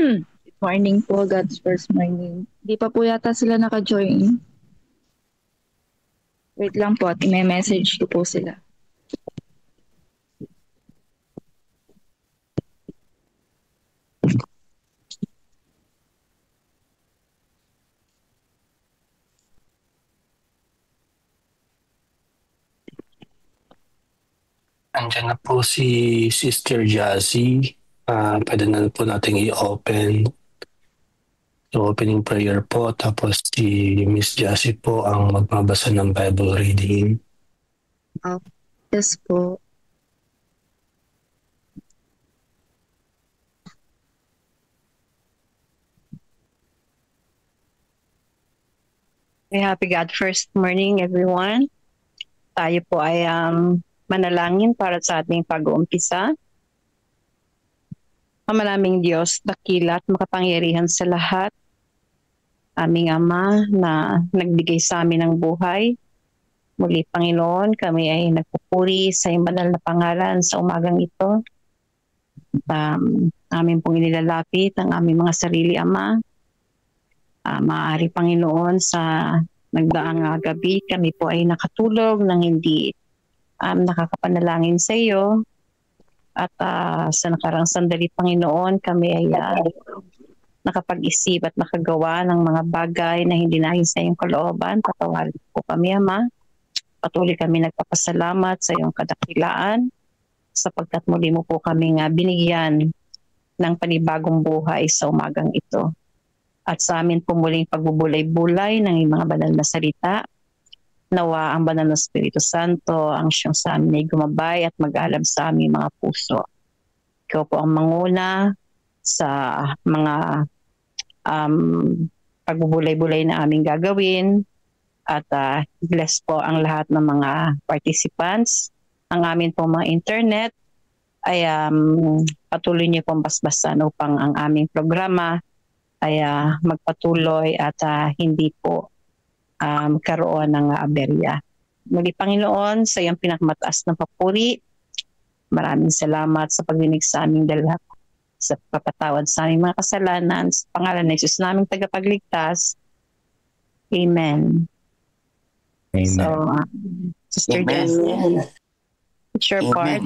Good morning po, God's first morning. Di pa po yata sila naka-join. Wait lang po at may message ko po sila. Andiyan na po si Sister Jazzy. Pwede na po natin i-open. So, opening prayer po. Tapos si Miss Jazzy po ang magbabasa ng Bible reading. Yes po. Happy God first morning, everyone. Tayo po ay manalangin para sa ating pag-uumpisa. Maraming Diyos, dakila at makapangyarihan sa lahat. Aming Ama na nagbigay sa amin ng buhay. Muli, Panginoon, kami ay nagpupuri sa iyong banal na pangalan sa umagang ito. Amin pong inilalapit ang aming mga sarili, Ama. Maaari, Panginoon, sa nagdaang gabi, kami po ay nakatulog nang hindi nakakapanalangin sa iyo. At sa nakarang sandali, Panginoon, kami ay nakapag-isip at nakagawa ng mga bagay na hindi nais sa iyong kalooban. Patawarin po kami, Ama. Patuloy kami nagpapasalamat sa iyong kadakilaan sapagkat muli mo po kami binigyan ng panibagong buhay sa umagang ito. At sa amin po muling pagbubulay-bulay ng mga banal na salita, nawa ang banal na Espiritu Santo ang siyang sa amin ay gumabay at mag-alab sa aming mga puso. Ikaw po ang manguna sa mga pagbubulay-bulay na aming gagawin at bless po ang lahat ng mga participants. Ang amin po mga internet ay patuloy niyo pong basbasan upang ang aming programa ay magpatuloy at hindi po karoon ng aberya. Muli, Panginoon, sa iyong pinakamataas na papuri, maraming salamat sa pagdinig sa aming dala, sa papatawad sa aming mga kasalanan, sa pangalan ng Jesus naming tagapagligtas. Amen. Amen. So, Sister Jazzy, it's your part.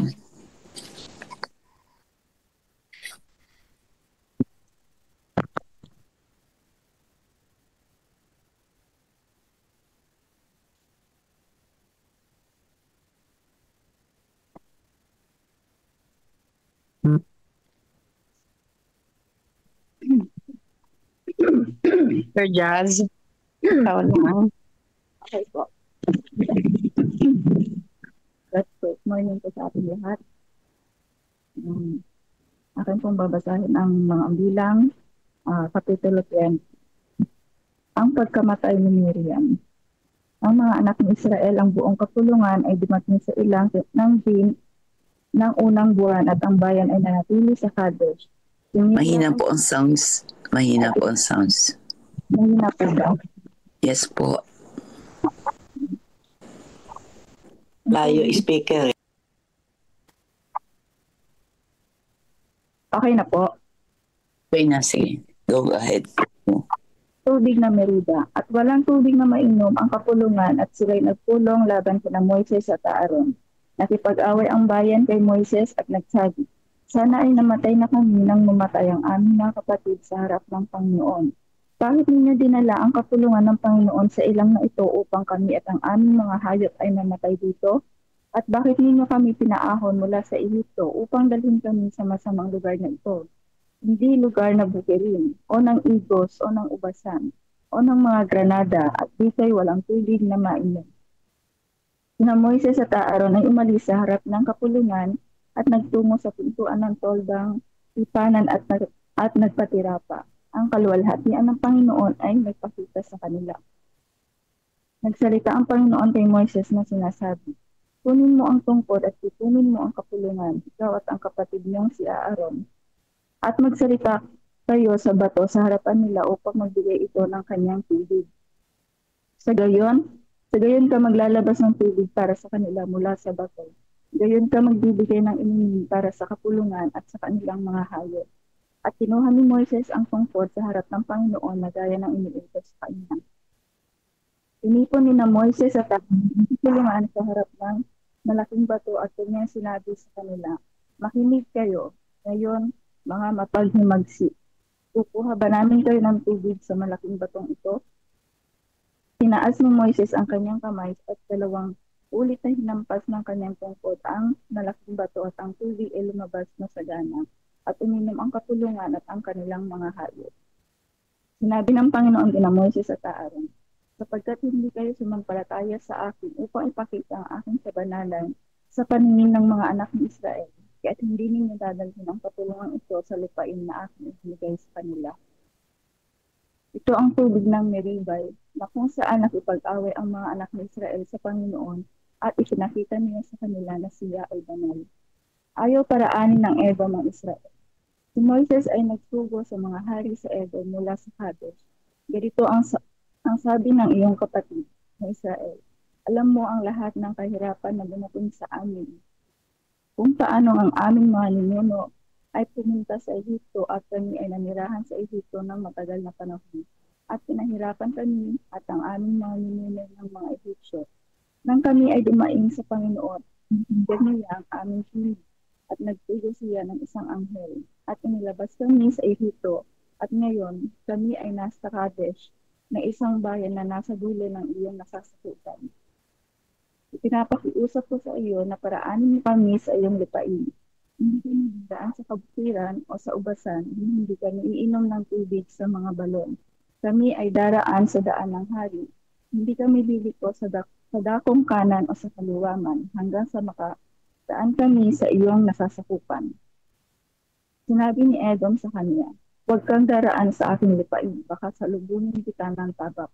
Sir Jazz, ikaw lang. Okay po. Good morning po sa ating lahat. Akin pong babasahin ang mga bilang, Kapitulo 20. Ang pagkamatay ni Miriam. Ang mga anak ni Israel, ang buong kapulungan ay dumating sa ilang ng din ng unang buwan at ang bayan ay nanatili sa Kadesh. Mahina po ang sounds. Mahina po ang sounds. Mahina po daw. Yes po. Layo speaker. Okay na po. Okay na, sige. Go ahead. Tubig na Merida at walang tubig na mainom ang kapulungan at sila'y nagpulong laban kina Moises at Aaron. Nakipag-away ang bayan kay Moises at nagsabi, sana ay namatay na kami nang mamatay ang aming mga kapatid sa harap ng Panginoon. Bakit ninyo dinala ang kapulungan ng Panginoon sa ilang na ito upang kami at ang aming mga hayop ay namatay dito? At bakit ninyo kami pinaahon mula sa Ehipto upang dalhin kami sa masamang lugar na ito? Hindi lugar na bukirin, o ng igos, o ng ubasan, o ng mga granada, at dita'y walang tubig na mainom. Sina Moises at Aaron ay umalis sa harap ng kapulungan at nagtungo sa pintuan ng toldang ipanan at nagpatirapa. Ang kaluwalhatian ng Panginoon ay nagpakita sa kanila. Nagsalita ang Panginoon kay Moises na sinasabi, kunin mo ang tungkod at itunin mo ang kapulungan, ikaw at ang kapatid niyong si Aaron, at magsalita kayo sa bato sa harapan nila upang magbigay ito ng kanyang tubig. Sa gayon ka maglalabas ng tubig para sa kanila mula sa bato. Gayon ka magbibigay ng inumin para sa kapulungan at sa kanilang mga hayop. At kinuha ni Moises ang tungkod sa harap ng Panginoon na gaya ng iniutos sa kanya. Inipon ni na Moises at ang tulungan sa harap ng malaking bato at kanyang sinabi sa kanila, makinig kayo, ngayon mga mapaghimagsi. Kukuha ba namin kayo ng tubig sa malaking batong ito? Tinaas ni Moises ang kanyang kamay at dalawang ulit na hinampas ng kanyang tungkod ang malaking bato at ang tubig ay lumabas na sagana at uminom ang kapulungan at ang kanilang mga hayop. Sinabi ng Panginoon kina Moises at Aaron, sapagkat hindi kayo sumampalataya sa akin upang ipakita ang aking kabanalan sa paningin ng mga anak ng Israel, kaya't hindi ninyo dadalhin ang kapulungan ito sa lupain na aking ibigay sa kanila. Ito ang tubig ng Meribay, na kung saan nakipag-away ang mga anak ng Israel sa Panginoon at ipinakita niya sa kanila na siya ay banal. Ayaw paraanin ng Edom ang Israel. Si Moises ay nagsugo sa mga hari sa Edom mula sa Kadesh. Ganito ang sabi ng iyong kapatid na Israel, alam mo ang lahat ng kahirapan na dumating sa amin. Kung paano ang aming mga ninuno ay pumunta sa Ehipto at kami ay nanirahan sa Ehipto ng matagal na panahon. At pinahirapan kami at ang aming mga ninuno ng mga Ehipsyo. Nang kami ay dumaing sa Panginoon, hinigyan niya ang aming hilig at nagtugo siya ng isang anghel at inilabas kami sa Ehipto at ngayon kami ay nasa Kadesh na isang bayan na nasa dulo ng iyong nasasakupan. Ipinapakiusap ko sa iyo na paraanin mo kami sa iyong lupain. Hindi kami daan sa kabutiran o sa ubasan, hindi kami iinom ng tubig sa mga balon. Kami ay daraan sa daan ng hari. Hindi kami liliko sa dakong kanan o sa kaliwaman hanggang sa makadaan kami sa iyong nasasakupan. Sinabi ni Edom sa kanya, huwag kang daraan sa aking lupain, baka salubungin kita ng tabak.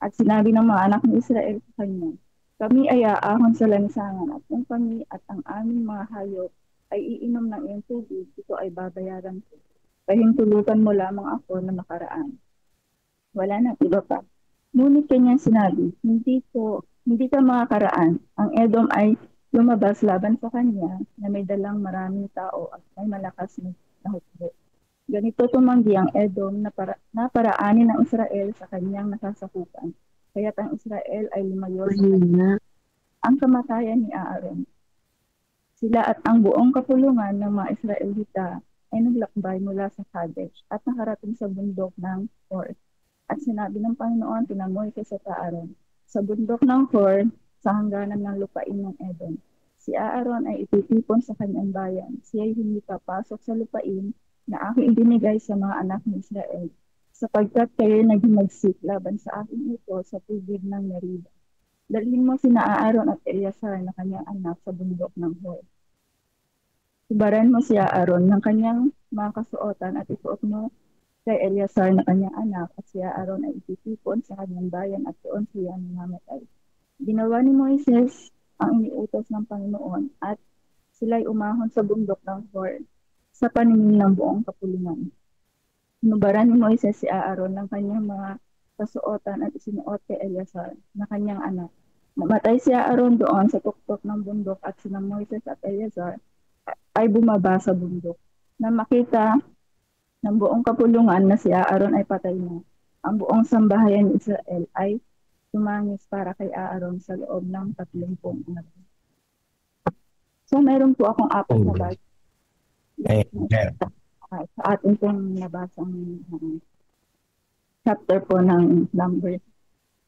At sinabi ng mga anak ng Israel sa kanya, kami ay aahon sa lansangan at kung kami at ang aming mga hayop ay iinom ng iyong tubig, ito ay babayaran ko. Pahintulutan mo lamang ako na makaraan. Wala nang iba pa. Ngunit kanyang sinabi, hindi ka makakaraan. Ang Edom ay lumabas laban sa kanya na may dalang maraming tao at may malakas na hukbo. Ganito tumanggi ang Edom na paraanin ng Israel sa kanyang nasasakupan. Kaya't ang Israel ay lumayo sa kanya. Ang kamatayan ni Aaron. Sila at ang buong kapulungan ng mga Israelita ay naglakbay mula sa Kadesh at nakarating sa bundok ng Hor. At sinabi ng Panginoon kina Moises at Aaron, sa bundok ng Hor, sa hangganan ng lupain ng Edom. Si Aaron ay ititipon sa kanyang bayan. Siya ay hindi papasok sa lupain na aking ibinigay sa mga anak ng Israel, sapagkat kayo naghimagsik laban sa aking ito sa tubig ng Meriba. Dalhin mo sina Aaron at Eleazar na kanyang anak sa bundok ng Hor. Ibaran mo si Aaron ng kanyang mga kasuotan at isuot mo kay Eleazar na kanyang anak at si Aaron ay ititipon sa kanyang bayan at doon siya mamamatay. Ginawa ni Moises ang iniutos ng Panginoon at sila'y umahon sa bundok ng Hor sa paningin ng buong kapulungan. Inubaran ni Moises si Aaron ng kanyang mga kasuotan at isinuot kay Eleazar na kanyang anak. Namatay si Aaron doon sa tuktok ng bundok at sina Moises at Eleazar ay bumaba sa bundok. Na makita ng buong kapulungan na si Aaron ay patay na, ang buong sambahayan ni Israel ay tumangis para kay Aaron sa loob ng 30 araw. So meron po akong apat na bag. Sa ating pong nabasang chapter po ng Numbers,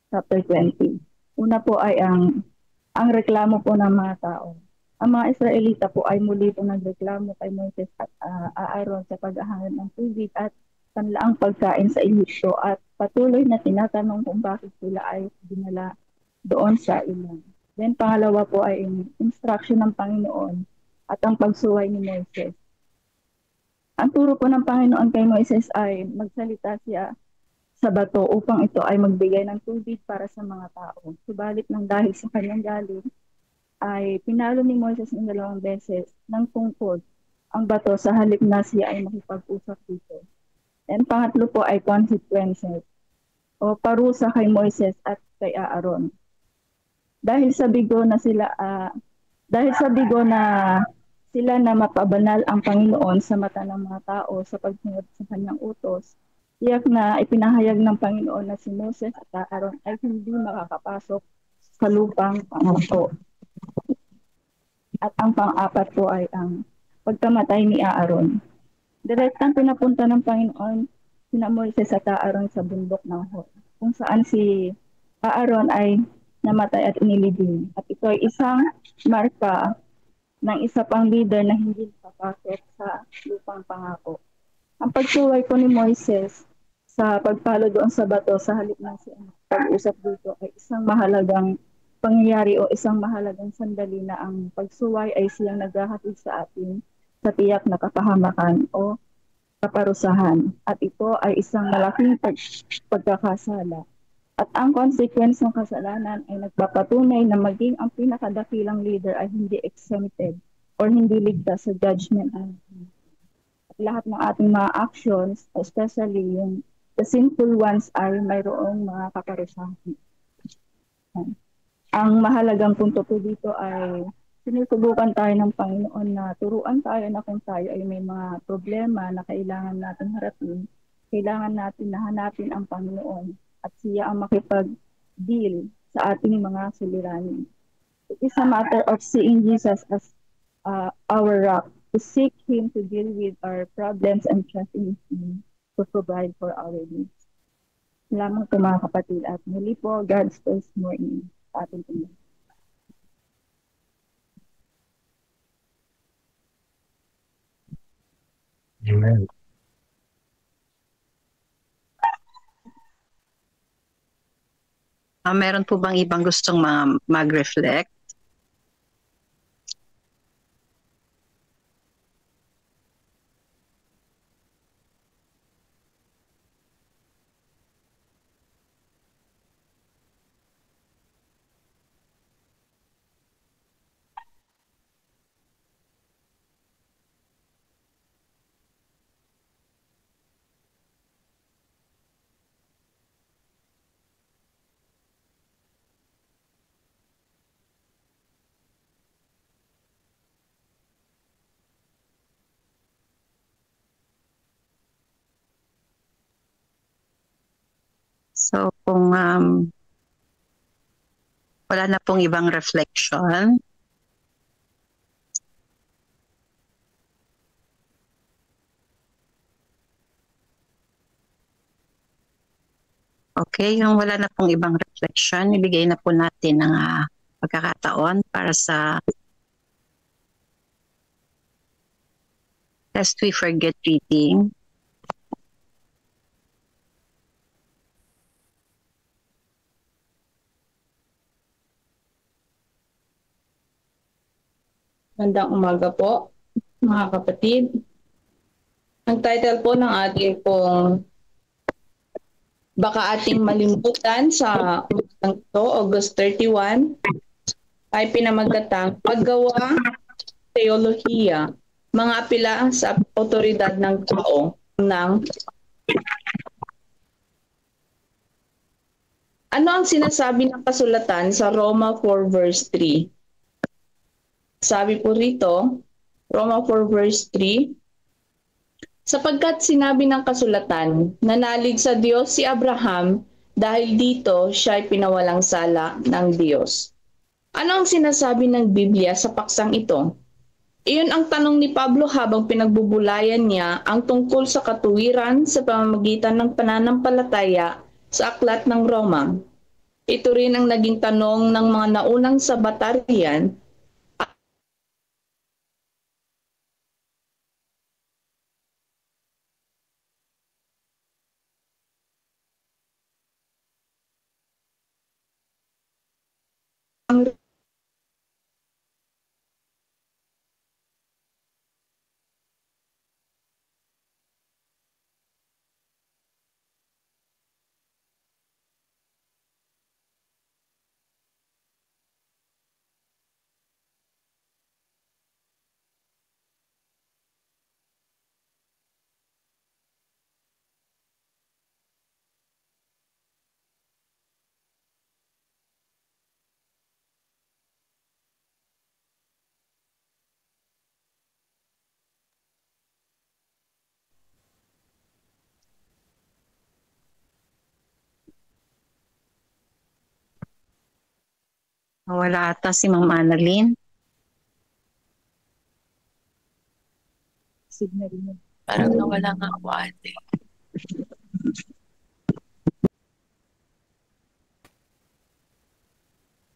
chapter 20. Una po ay ang reklamo po ng mga tao. Ang mga Israelita po ay muli po nagreklamo kay Moises at Aaron sa paghahangad ng tubig at panlaang pagkain sa Ehipto at patuloy na tinatanong kung bakit sila ay dinala doon sa ilang. Then pangalawa po ay instruction ng Panginoon at ang pagsuway ni Moises. Ang turo po ng Panginoon kay Moises ay magsalita siya sa bato upang ito ay magbigay ng tubig para sa mga tao. Subalit nang dahil sa kanyang galing, ay pinalo ni Moises ng 2 beses ng tungkod ang bato sa halip na siya ay makipag-usap dito. And pangatlo po ay consequences o parusa kay Moises at kay Aaron. Dahil sa bigo na sila na mapabanal ang Panginoon sa mata ng mga tao sa pagsunod sa kanyang utos. Tiyak na ipinahayag ng Panginoon na si Moses at Aaron ay hindi makakapasok sa lupang pangako. At ang pang-apat po ay ang pagkamatay ni Aaron. Direktang pinapunta ng Panginoon sina Moises at Aaron sa bundok ng Hor, kung saan si Aaron ay namatay at inilibing. At ito ay isang marka ng isa pang leader na hindi nakapasok sa lupang pangako. Ang pagsuway po ni Moises sa pagpalo doon sa bato sa halip ng pag-usap dito ay isang mahalagang pangyayari o isang mahalagang sandali na ang pagsuway ay siyang naghahatid sa atin sa tiyak na kapahamakan o kaparusahan. At ito ay isang malaking pagkakasala. At ang consequence ng kasalanan ay nagpapatunay na maging ang pinakadakilang leader ay hindi exempted or hindi ligtas sa judgment. At lahat ng ating mga actions, especially yung the sinful ones, ay mayroong mga kaparusahan. Ang mahalagang punto po dito ay sinusubukan tayo ng Panginoon na turuan tayo na kung tayo ay may mga problema na kailangan natin harapin, kailangan natin na hanapin ang Panginoon at siya ang makipag-deal sa ating mga suliranin. It is a matter of seeing Jesus as our rock, to seek Him to deal with our problems and trust in Him to provide for our needs. Salamat po mga kapatid at muli po, God's first morning sa ating Panginoon. Amen. Meron po bang ibang gustong mag-reflect? So kung wala na pong ibang reflection, okay, yung wala na pong ibang reflection, ibigay na po natin ng pagkakataon para sa Lest We Forget reading. Magandang umaga po, mga kapatid. Ang title po ng ating pong baka ating malimutan sa umagang ito, August 31, ay pinamagatang Paggawa Teolohiya, mga apela sa otoridad ng tao ng ano ang sinasabi ng kasulatan sa Roma 4 verse 3? Sabi po rito, Roma 4 verse 3, sapagkat sinabi ng kasulatan, nanalig sa Diyos si Abraham dahil dito siya ay pinawalang sala ng Diyos. Ano ang sinasabi ng Biblia sa paksang ito? Iyon ang tanong ni Pablo habang pinagbubulayan niya ang tungkol sa katuwiran sa pamamagitan ng pananampalataya sa aklat ng Roma. Ito rin ang naging tanong ng mga naunang sabatarian ang Wala ata si Ma'am Annalyn. Signal mo. Parang nawala nga ako ate.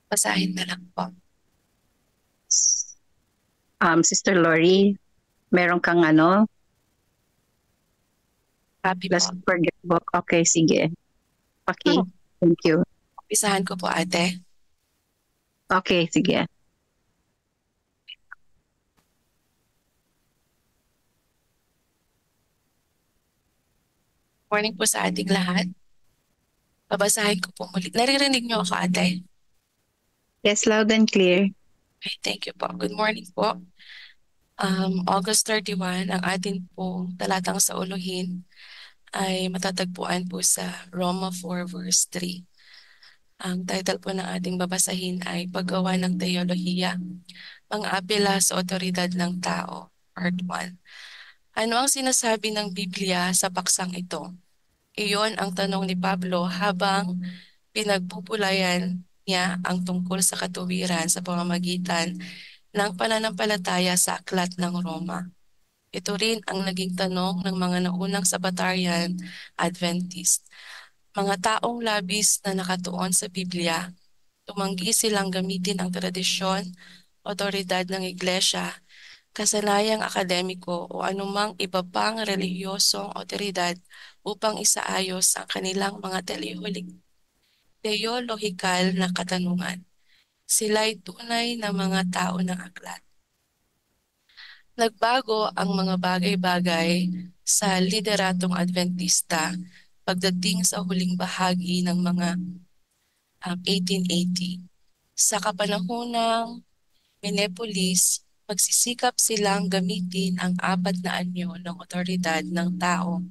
Basahin na lang po. Sister Lori, meron kang ano? Copy po. Let's forget book. Okay, sige. Okay, thank you. Umpisahan ko po ate. Okay, sige. Morning po sa ating lahat. Babasahin ko po muli. Naririnig niyo ako ate? Yes, loud and clear. Okay, thank you po. Good morning po. August 31, ang atin pong talatang sa uluhin ay matatagpuan po sa Roma 4 verse 3. Ang title po ng ating babasahin ay Paggawa ng Teolohiya, mga apela sa otoridad ng tao, part 1. Ano ang sinasabi ng Biblia sa paksang ito? Iyon ang tanong ni Pablo habang pinagbubulayan niya ang tungkol sa katuwiran sa pamamagitan ng pananampalataya sa aklat ng Roma. Ito rin ang naging tanong ng mga naunang Sabbatarian Adventist. Mga taong labis na nakatuon sa Biblia, tumanggi silang gamitin ang tradisyon, otoridad ng iglesia, kasanayang akademiko o anumang iba pang relihiyosong otoridad upang isaayos ang kanilang mga teolohikal na katanungan. Sila'y tunay na mga tao ng aklat. Nagbago ang mga bagay-bagay sa lideratong Adventista pagdating sa huling bahagi ng mga 1880. Sa kapanahonang Minneapolis, magsisikap silang gamitin ang 4 na anyo ng otoridad ng tao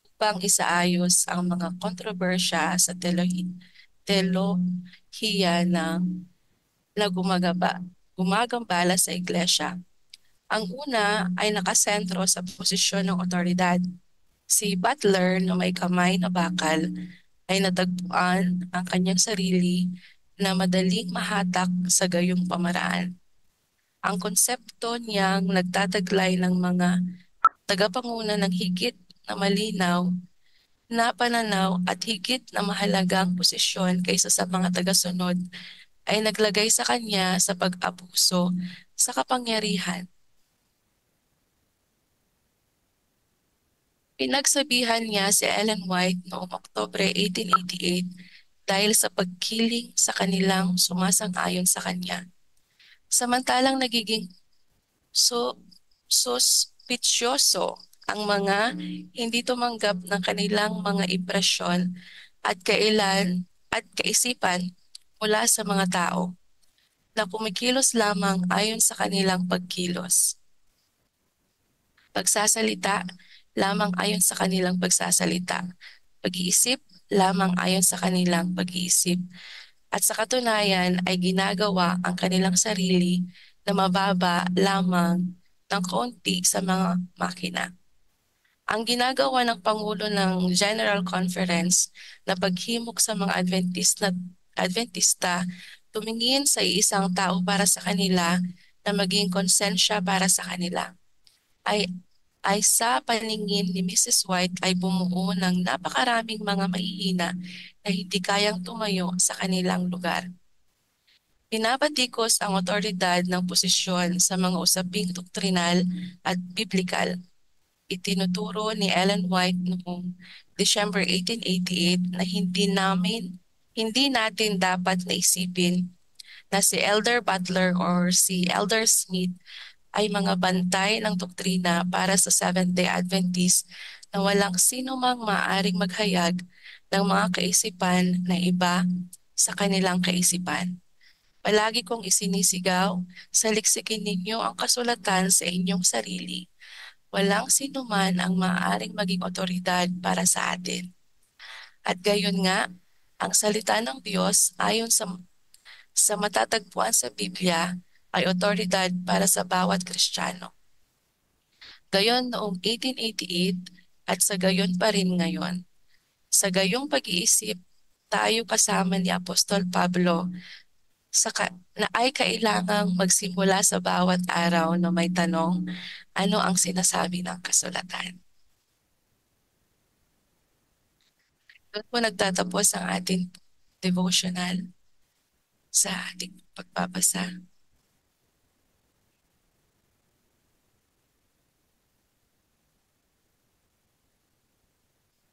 upang isaayos ang mga kontrobersya sa teolohiya na gumagambala sa iglesia. Ang una ay nakasentro sa posisyon ng otoridad. Si Butler na may kamay na bakal ay natagpuan ang kanyang sarili na madaling mahatak sa gayong pamaraan. Ang konsepto niyang nagtataglay ng mga tagapanguna ng higit na malinaw na pananaw at higit na mahalagang posisyon kaysa sa mga tagasunod ay naglagay sa kanya sa pag-abuso sa kapangyarihan. Pinagsabihan niya si Ellen White noong Oktubre 1888 dahil sa pagkiling sa kanilang sumasang-ayon sa kanya. Samantalang nagiging suspitsyoso ang mga hindi tumanggap ng kanilang mga impresyon at kaisipan mula sa mga tao na kumikilos lamang ayon sa kanilang pagkilos. Pagsasalita lamang ayon sa kanilang pagsasalita. Pag-iisip lamang ayon sa kanilang pag-iisip. At sa katunayan ay ginagawa ang kanilang sarili na mababa lamang ng konti sa mga makina. Ang ginagawa ng Pangulo ng General Conference na paghimok sa mga Adventista tumingin sa iisang tao para sa kanila na maging konsensya para sa kanila ay sa paningin ni Mrs. White ay bumuo ng napakaraming mga mahihina na hindi kayang tumayo sa kanilang lugar. Pinabatikos ang otoridad ng posisyon sa mga usaping doktrinal at biblikal. Itinuturo ni Ellen White noong December 1888 na hindi natin dapat naisipin na si Elder Butler or si Elder Smith ay mga bantay ng doktrina para sa Seventh-day Adventist na walang sino mang maaaring maghayag ng mga kaisipan na iba sa kanilang kaisipan. Palagi kong isinisigaw, saliksikin ninyo ang kasulatan sa inyong sarili. Walang sino man ang maaaring maging otoridad para sa atin. At gayon nga, ang salita ng Diyos ayon sa matatagpuan sa Biblia ay otoridad para sa bawat Kristiyano. Gayon noong 1888 at sa gayon pa rin ngayon. Sa gayong pag-iisip, tayo kasama ni Apostol Pablo na ay kailangang magsimula sa bawat araw na may tanong, ano ang sinasabi ng kasulatan? Doon po nagtatapos ang ating devotional sa ating pagbabasa.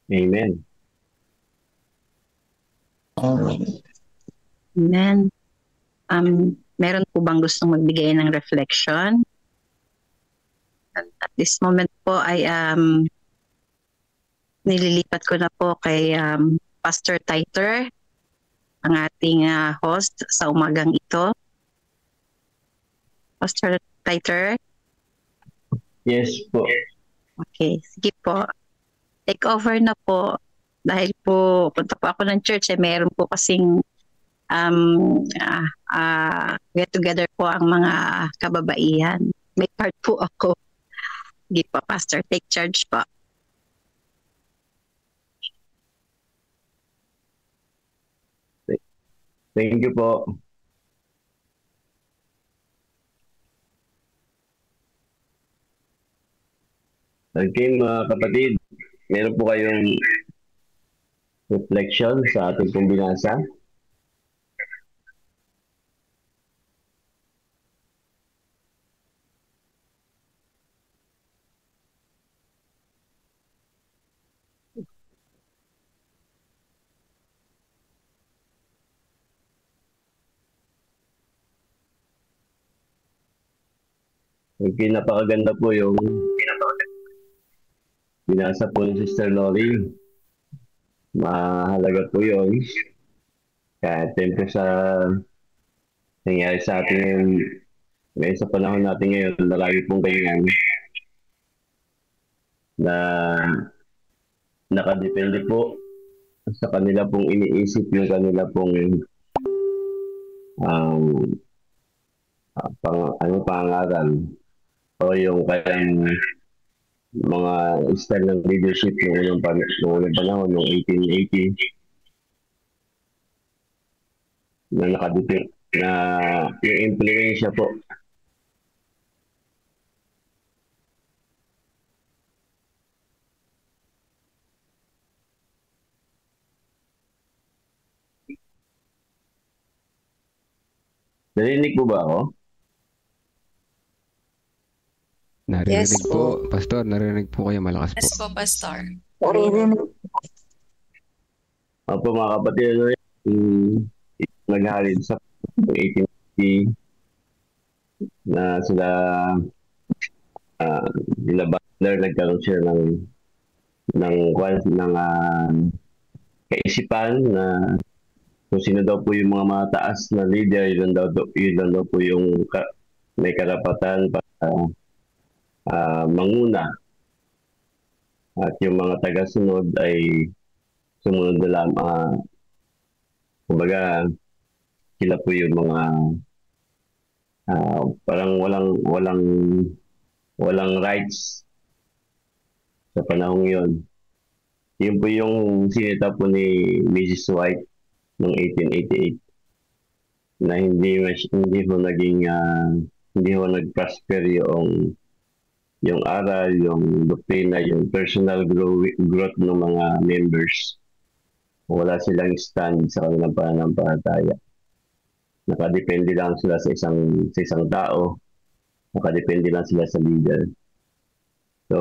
Amen. Amen. Meron po bang gustong magbigay ng reflection? At this moment po ay nililipat ko na po kay Pastor Titer, ang ating host sa umagang ito. Pastor Titer? Yes po. Okay, sige po. Take over na po. Dahil po, punta po ako ng church, meron po kasing get together po ang mga kababaihan. May part po ako. Sige po, Pastor, take charge po. Thank you po. Okay mga kapatid, meron po kayong reflection sa ating pong binasa? Okay, napakaganda po yung binasa po ni Sister Lori. Mahalaga po yun. Kaya siyempre sa nangyari sa atin ngayon sa panahon natin ngayon, lagi pong ganyan na nakadepende po sa kanila pong iniisip yung kanila pong pangaral o yung kayang mga style ng leadership ng unang panahon, noong 1880 na nakadepende na yung impluensya po narinig po ba ako? Narinig Yes po, Pastor. Narinig po kayo malakas po. Yes po, Pastor. Opo mga kapatid, naghahalin sa 1850 na sila nila Butler nagkaroon siya ng kaisipan na kung sino daw po yung mga mataas na leader, yun daw po yung may karapatan para manguna at yung mga taga-sunod ay sumunod na lamang. Kumbaga, sila po yung mga parang walang rights sa panahong yun. Yun po yung sinita po ni Mrs. White noong 1888 na hindi ho nag-prosper yung aral, yung doktrina, yung personal growth ng mga members. Wala silang stand sa kanilang pananampalataya. Nakadepende lang sila sa isang tao. Nakadepende lang sila sa leader. So,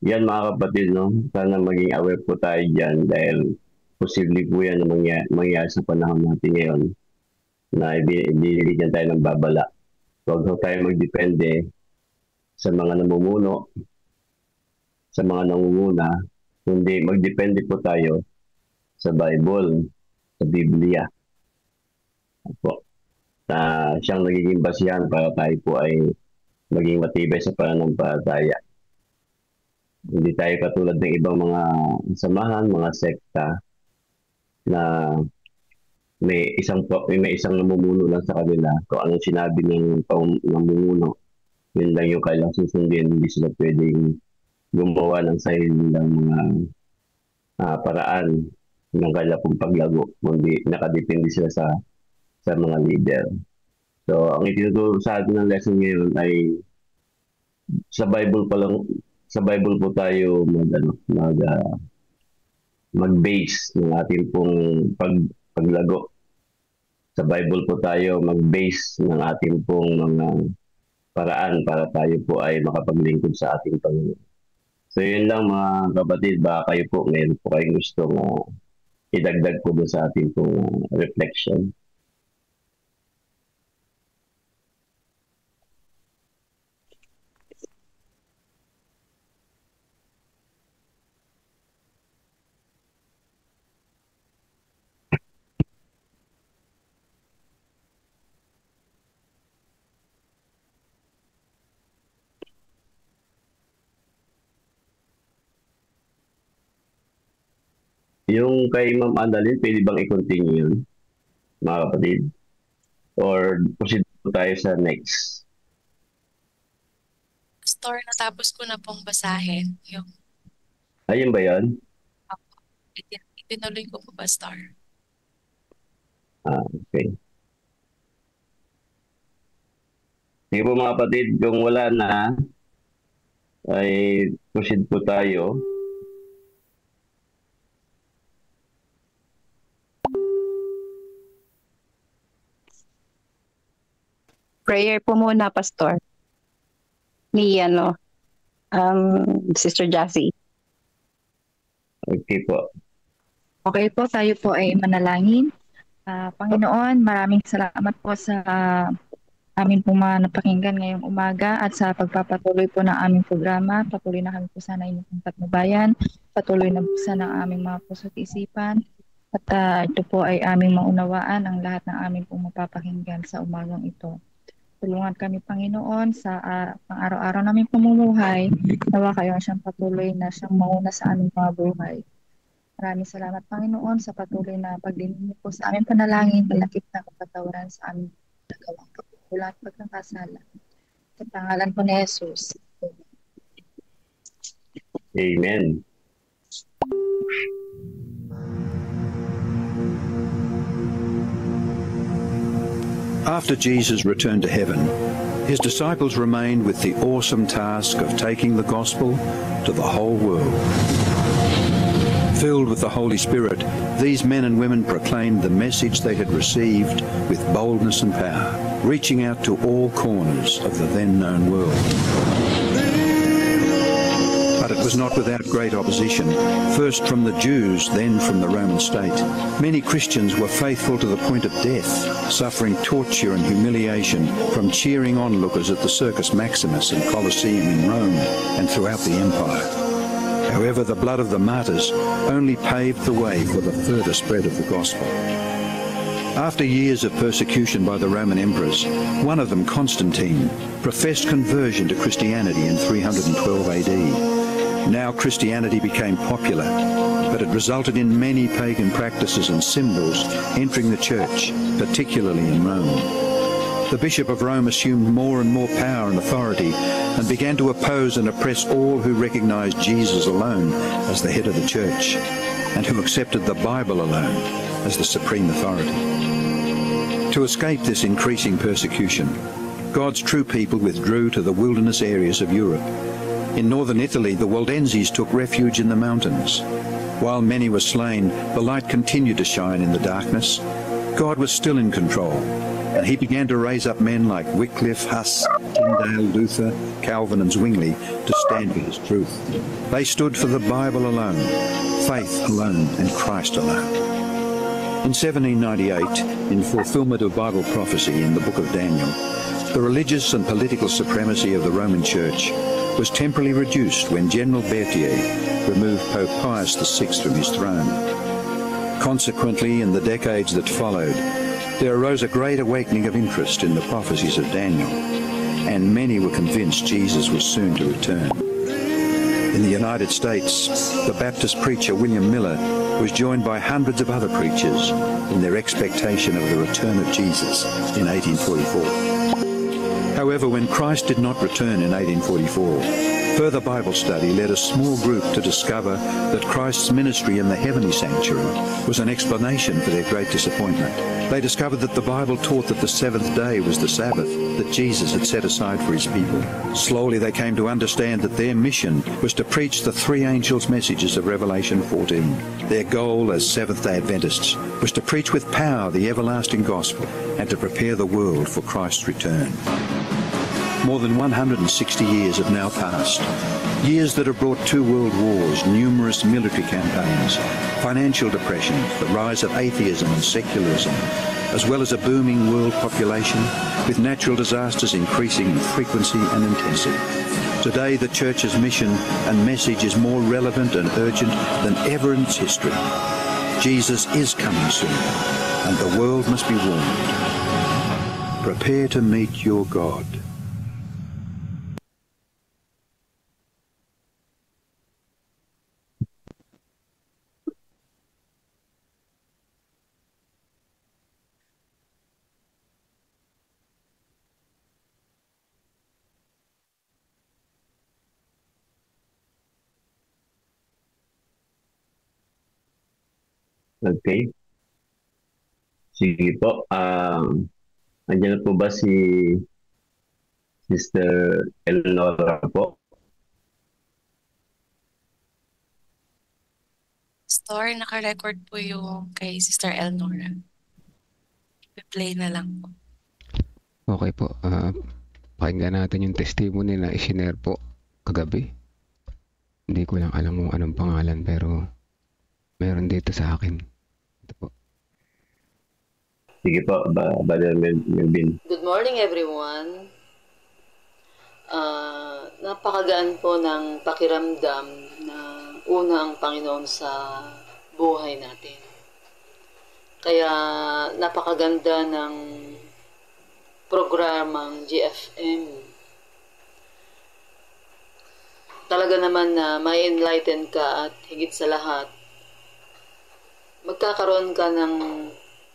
yan mga kapatid, no? Sana maging aware po tayo dyan dahil posible po yan na mangyari sa panahon natin ngayon na ibinigyan tayo ng babala. Huwag ho tayo magdepende sa mga namumuno, sa mga nangunguna, kundi magdepende po tayo sa Bible, sa Biblia. Po, na siyang nagiging basihan para tayo po ay maging matibay sa pananampalataya. Hindi tayo katulad ng ibang mga samahan, mga sekta na may isang namumuno lang sa kanila. Kung anong sinabi ng namumuno, yun lang yung kailang susundin. Hindi sila pwedeng gumawa ng sarili nilang mga paraan ng kailang pong paglago. Kundi nakadepende sila sa sa mga leader. So, ang itinuturo sa atin ng lesson ngayon ay sa Bible po tayo mag-base ng ating pong paglago. Sa Bible po tayo mag-base ng ating pong mga paraan para tayo po ay makapaglingkod sa ating Panginoon. So, yun lang mga kapatid, baka kayo po ngayon po kayong gusto idagdag po doon sa ating pong reflection. Yung kay Ma'am Annalyn, pwede bang i-continue yun, mga kapatid? Or proceed po tayo sa next? Pastor, natapos ko na pong basahin. Ayun ba yan? Itinuloy ko po, Pastor. Okay. Sige po mga kapatid, kung wala na, ay proceed po tayo. Prayer po muna, Pastor. Ni Sister Jassy. Okay po. Okay po, tayo po ay manalangin. Panginoon, maraming salamat po sa amin po mga napakinggan ngayong umaga at sa pagpapatuloy po ng aming programa. Patuloy na kami po sana inyong patnubayan. Patuloy na po sana ang aming mga puso at isipan. At ito po ay aming maunawaan ang lahat ng aming pong mapapakinggan sa umagang ito. Tulungan kami, Panginoon, sa pang-araw-araw naming pamumuhay. Nawa kayo siyang patuloy na siyang mauna sa aming mga buhay. Maraming salamat, Panginoon, sa patuloy na pagdinig niyo po sa aming panalangin, kalakip na kapatawaran sa aming nagawang kapatulan at pagkakasala. Sa pangalan po ni Jesus. Amen. After Jesus returned to heaven, his disciples remained with the awesome task of taking the gospel to the whole world. Filled with the Holy Spirit, these men and women proclaimed the message they had received with boldness and power, reaching out to all corners of the then known world. But it was not without great opposition, first from the Jews, then from the Roman state. Many Christians were faithful to the point of death, suffering torture and humiliation from cheering onlookers at the Circus Maximus and Colosseum in Rome and throughout the empire. However, the blood of the martyrs only paved the way for the further spread of the gospel. After years of persecution by the Roman emperors, one of them, Constantine, professed conversion to Christianity in 312 AD. Now Christianity became popular, but it resulted in many pagan practices and symbols entering the church, particularly in Rome. The Bishop of Rome assumed more and more power and authority and began to oppose and oppress all who recognized Jesus alone as the head of the church and who accepted the Bible alone as the supreme authority. To escape this increasing persecution, God's true people withdrew to the wilderness areas of Europe. In northern Italy, the Waldenses took refuge in the mountains. While many were slain, the light continued to shine in the darkness. God was still in control, and he began to raise up men like Wycliffe, Huss, Tyndale, Luther, Calvin and Zwingli to stand for his truth. They stood for the Bible alone, faith alone and Christ alone. In 1798, in fulfillment of Bible prophecy in the book of Daniel, the religious and political supremacy of the Roman Church was temporarily reduced when General Berthier removed Pope Pius VI from his throne. Consequently, in the decades that followed, there arose a great awakening of interest in the prophecies of Daniel, and many were convinced Jesus was soon to return. In the United States, the Baptist preacher William Miller was joined by hundreds of other preachers in their expectation of the return of Jesus in 1844. However, when Christ did not return in 1844, further Bible study led a small group to discover that Christ's ministry in the heavenly sanctuary was an explanation for their great disappointment. They discovered that the Bible taught that the seventh day was the Sabbath that Jesus had set aside for his people. Slowly they came to understand that their mission was to preach the three angels' messages of Revelation 14. Their goal as Seventh-day Adventists was to preach with power the everlasting gospel and to prepare the world for Christ's return. More than 160 years have now passed. Years that have brought 2 world wars, numerous military campaigns, financial depression, the rise of atheism and secularism, as well as a booming world population, with natural disasters increasing in frequency and intensity. Today, the Church's mission and message is more relevant and urgent than ever in its history. Jesus is coming soon, and the world must be warned. Prepare to meet your God. Okay. Sige po. Andiyan na po ba si Sister Eleonora po? Store, naka-record po yung kay Sister Elnora. I-play na lang po. Okay po. Pakinggan natin yung testimony na isinare po kagabi. Hindi ko lang alam kung anong pangalan pero meron dito sa akin. Ito po. Sige po, Brother Melvin. Good morning everyone. Napakagaan po ng pakiramdam na una ang Panginoon sa buhay natin. Kaya napakaganda ng programang GFM. Talaga naman na may enlighten ka at higit sa lahat, magkakaroon ka ng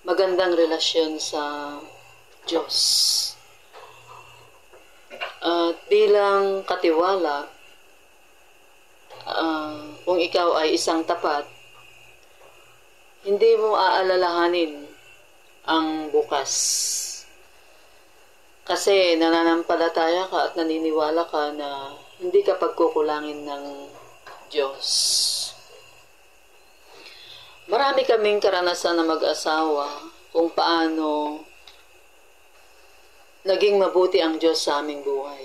magandang relasyon sa Diyos. At bilang katiwala, kung ikaw ay isang tapat, hindi mo aalalahanin ang bukas. Kasi nananampalataya ka at naniniwala ka na hindi ka pagkukulangin ng Diyos. Marami kaming karanasan na mag-asawa kung paano naging mabuti ang Diyos sa aming buhay.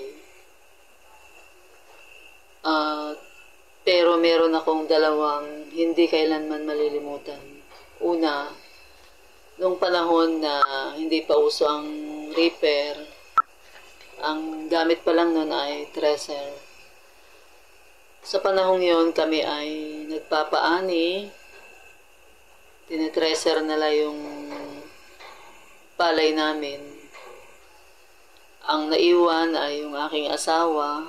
Pero meron akong dalawang hindi kailanman malilimutan. Una, nung panahon na hindi pa uso ang reaper, ang gamit pa lang nun ay thresher. Sa panahong yon kami ay nagpapaani, tinetreser nila yung palay namin. Ang naiwan ay yung aking asawa.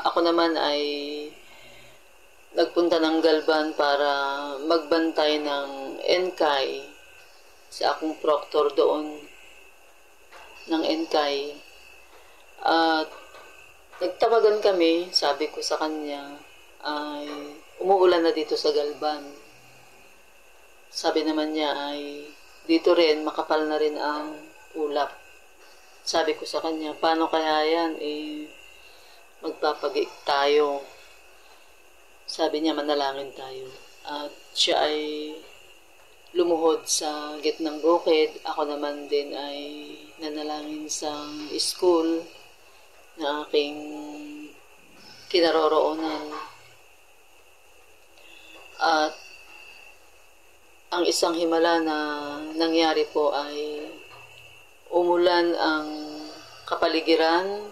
Ako naman ay nagpunta ng Galban para magbantay ng Enkay sa akong proctor doon ng Enkay. At nagtawagan kami, sabi ko sa kanya, ay umuulan na dito sa Galban. Sabi naman niya ay dito rin, makapal na rin ang ulap. Sabi ko sa kanya, paano kaya yan? Magpapagi tayo. Sabi niya, manalangin tayo. At siya ay lumuhod sa gitnang bukid. Ako naman din ay nanalangin sa school na aking kinaroroonan. At ang isang himala na nangyari po ay umulan ang kapaligiran,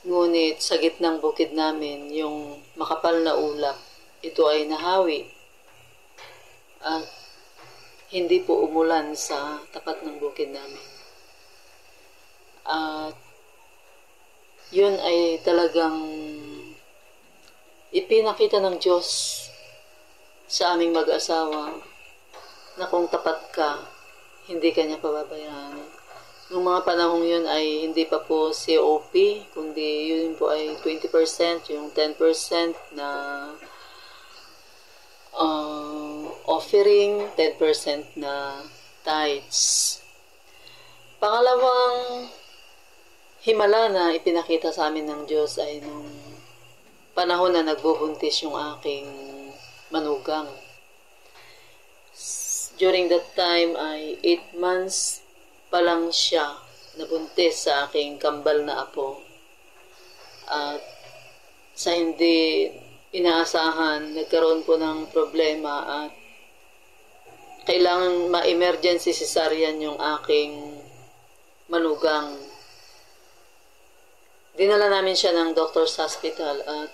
ngunit sa gitnang bukid namin, yung makapal na ulap, ito ay nahawi. At hindi po umulan sa tapat ng bukid namin. At yun ay talagang ipinakita ng Diyos sa aming mag-asawa na kung tapat ka, hindi ka niya pababayaan. Nung mga panahong yun ay hindi pa po COP, kundi yun po ay 20%, yung 10% na offering, 10% na tithes. Pangalawang himala na ipinakita sa amin ng Diyos ay nung panahon na nagbubuntis yung aking manugang. During that time ay 8 months pa lang siya nabuntis sa aking kambal na apo. At sa hindi inaasahan, nagkaroon po ng problema at kailangan ma-emergency cesarean yung aking manugang. Dinala namin siya ng doctor's hospital at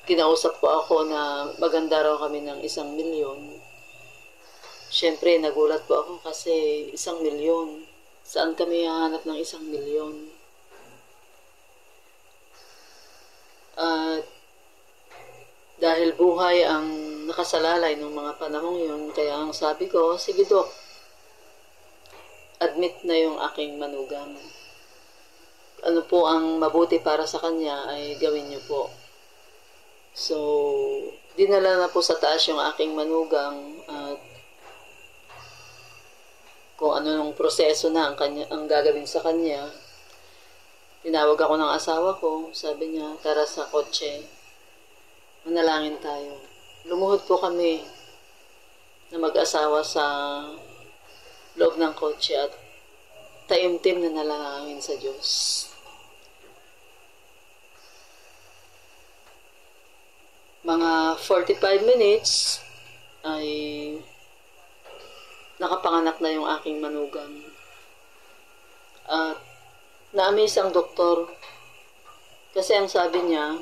kinausap po ako na maganda raw kami ng 1 milyon. Siyempre, nagulat po ako kasi 1 milyon. Saan kami hahanap ng 1 milyon? At dahil buhay ang nakasalalay ng mga panahong yun, kaya ang sabi ko, sige Dok, admit na yung aking manugang. Ano po ang mabuti para sa kanya ay gawin niyo po. So, dinala na po sa taas yung aking manugang at kung ano nung proseso na ang gagawin sa kanya. Tinawag ako ng asawa ko, sabi niya, tara sa kotse, manalangin tayo. Lumuhod po kami na mag-asawa sa loob ng kotse at taimtim na nalangin sa Diyos. Mga 45 minutes ay nakapanganak na yung aking manugang. At na-amaze ang doktor kasi ang sabi niya,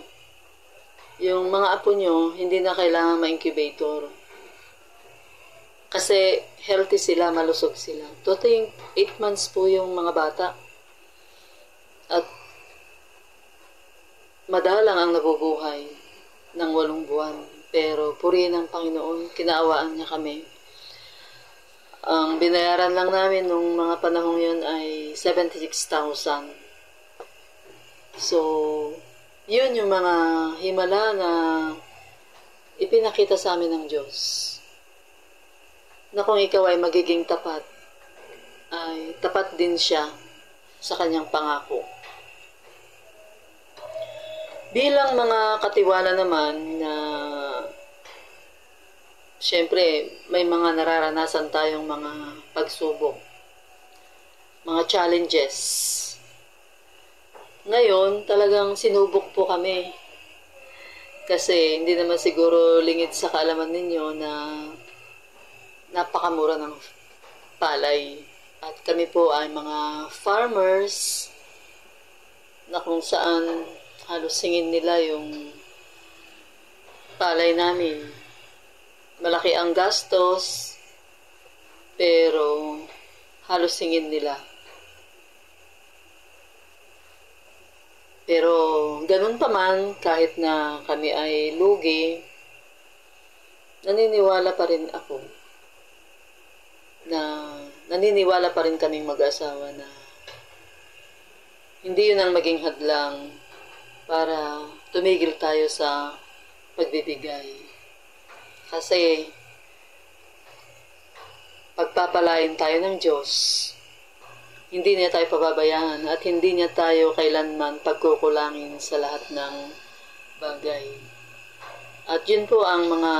yung mga apo nyo hindi na kailangan ma-incubator kasi healthy sila, malusog sila. Totaling 8 months po yung mga bata at madalang ang nabubuhay ng 8 buwan, pero purihin ng Panginoon, kinaawaan niya kami. Ang binayaran lang namin nung mga panahong yun ay 76,000. So, yun yung mga himala na ipinakita sa amin ng Diyos. Na kung ikaw ay magiging tapat, ay tapat din siya sa kanyang pangako. Bilang mga katiwala naman na siyempre, may mga nararanasan tayong mga pagsubok, mga challenges. Ngayon, talagang sinubok po kami. Kasi hindi naman siguro lingid sa kaalaman ninyo na napakamura ng palay. At kami po ay mga farmers na kung saan halos singin nila yung palay namin. Malaki ang gastos, pero halos singin nila. Pero ganun pa man, kahit na kami ay lugi, naniniwala pa rin ako na naniniwala pa rin kaming mag-asawa na hindi yun ang maging hadlang para tumigil tayo sa pagbibigay. Kasi pagpapalain tayo ng Diyos, hindi niya tayo pababayaan at hindi niya tayo kailanman pagkukulangin sa lahat ng bagay. At yun po ang mga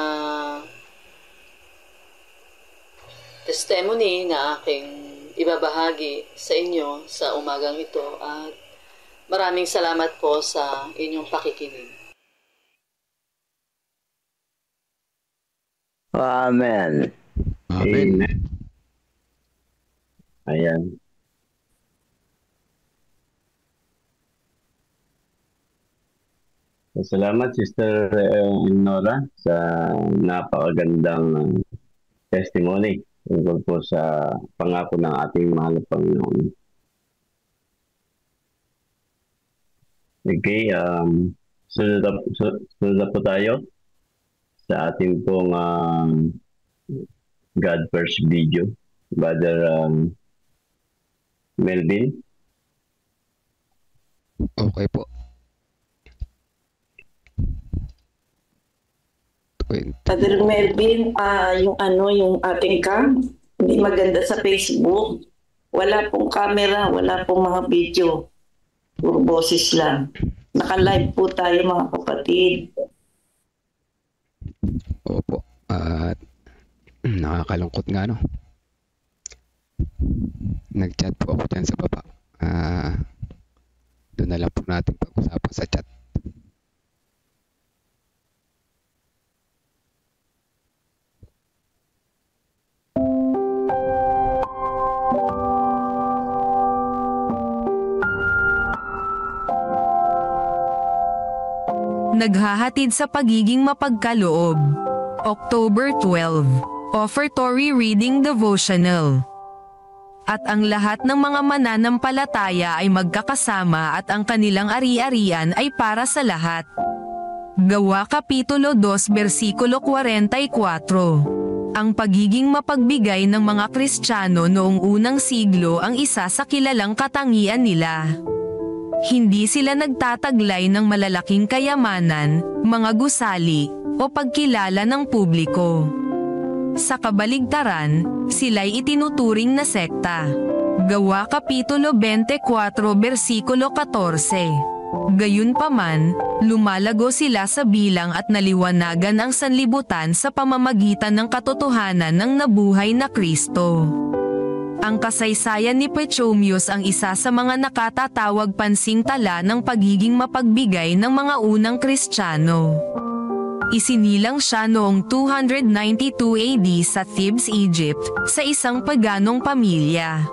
testimony na aking ibabahagi sa inyo sa umagang ito at maraming salamat po sa inyong pakikinig. Amen. Amen. Ayan. Salamat, Sister Nora, sa napakagandang testimony tungkol po sa pangako ng ating mahal na Panginoon. Okay, sunod na po tayo sa ating pong God First video. Brother Melvin. Okay po. point. Father Melvin, yung ating cam, hindi maganda sa Facebook. Wala pong camera, wala pong mga video. Puro boses lang. Naka-live po tayo mga kapatid. Opo. At nakakalungkot nga, no? Nag-chat po ako dyan sa baba. Doon na lang po natin pag-usapan sa chat. Naghahatid sa pagiging mapagkaloob. October 12, Offertory Reading Devotional. At ang lahat ng mga mananampalataya ay magkakasama at ang kanilang ari-arian ay para sa lahat. Gawa Kapitulo 2 Versikulo 44. Ang pagiging mapagbigay ng mga Kristiyano noong unang siglo ang isa sa kilalang katangian nila. Hindi sila nagtataglay ng malalaking kayamanan, mga gusali, o pagkilala ng publiko. Sa kabaligtaran, sila'y itinuturing na sekta. Gawa Kapitulo 24 Versikulo 14. Gayunpaman, lumalago sila sa bilang at naliwanagan ang sanlibutan sa pamamagitan ng katotohanan ng nabuhay na Kristo. Ang kasaysayan ni Pachomius ang isa sa mga nakatatawag pansing tala ng pagiging mapagbigay ng mga unang Kristiyano. Isinilang siya noong 292 AD sa Thebes, Egypt, sa isang paganong pamilya.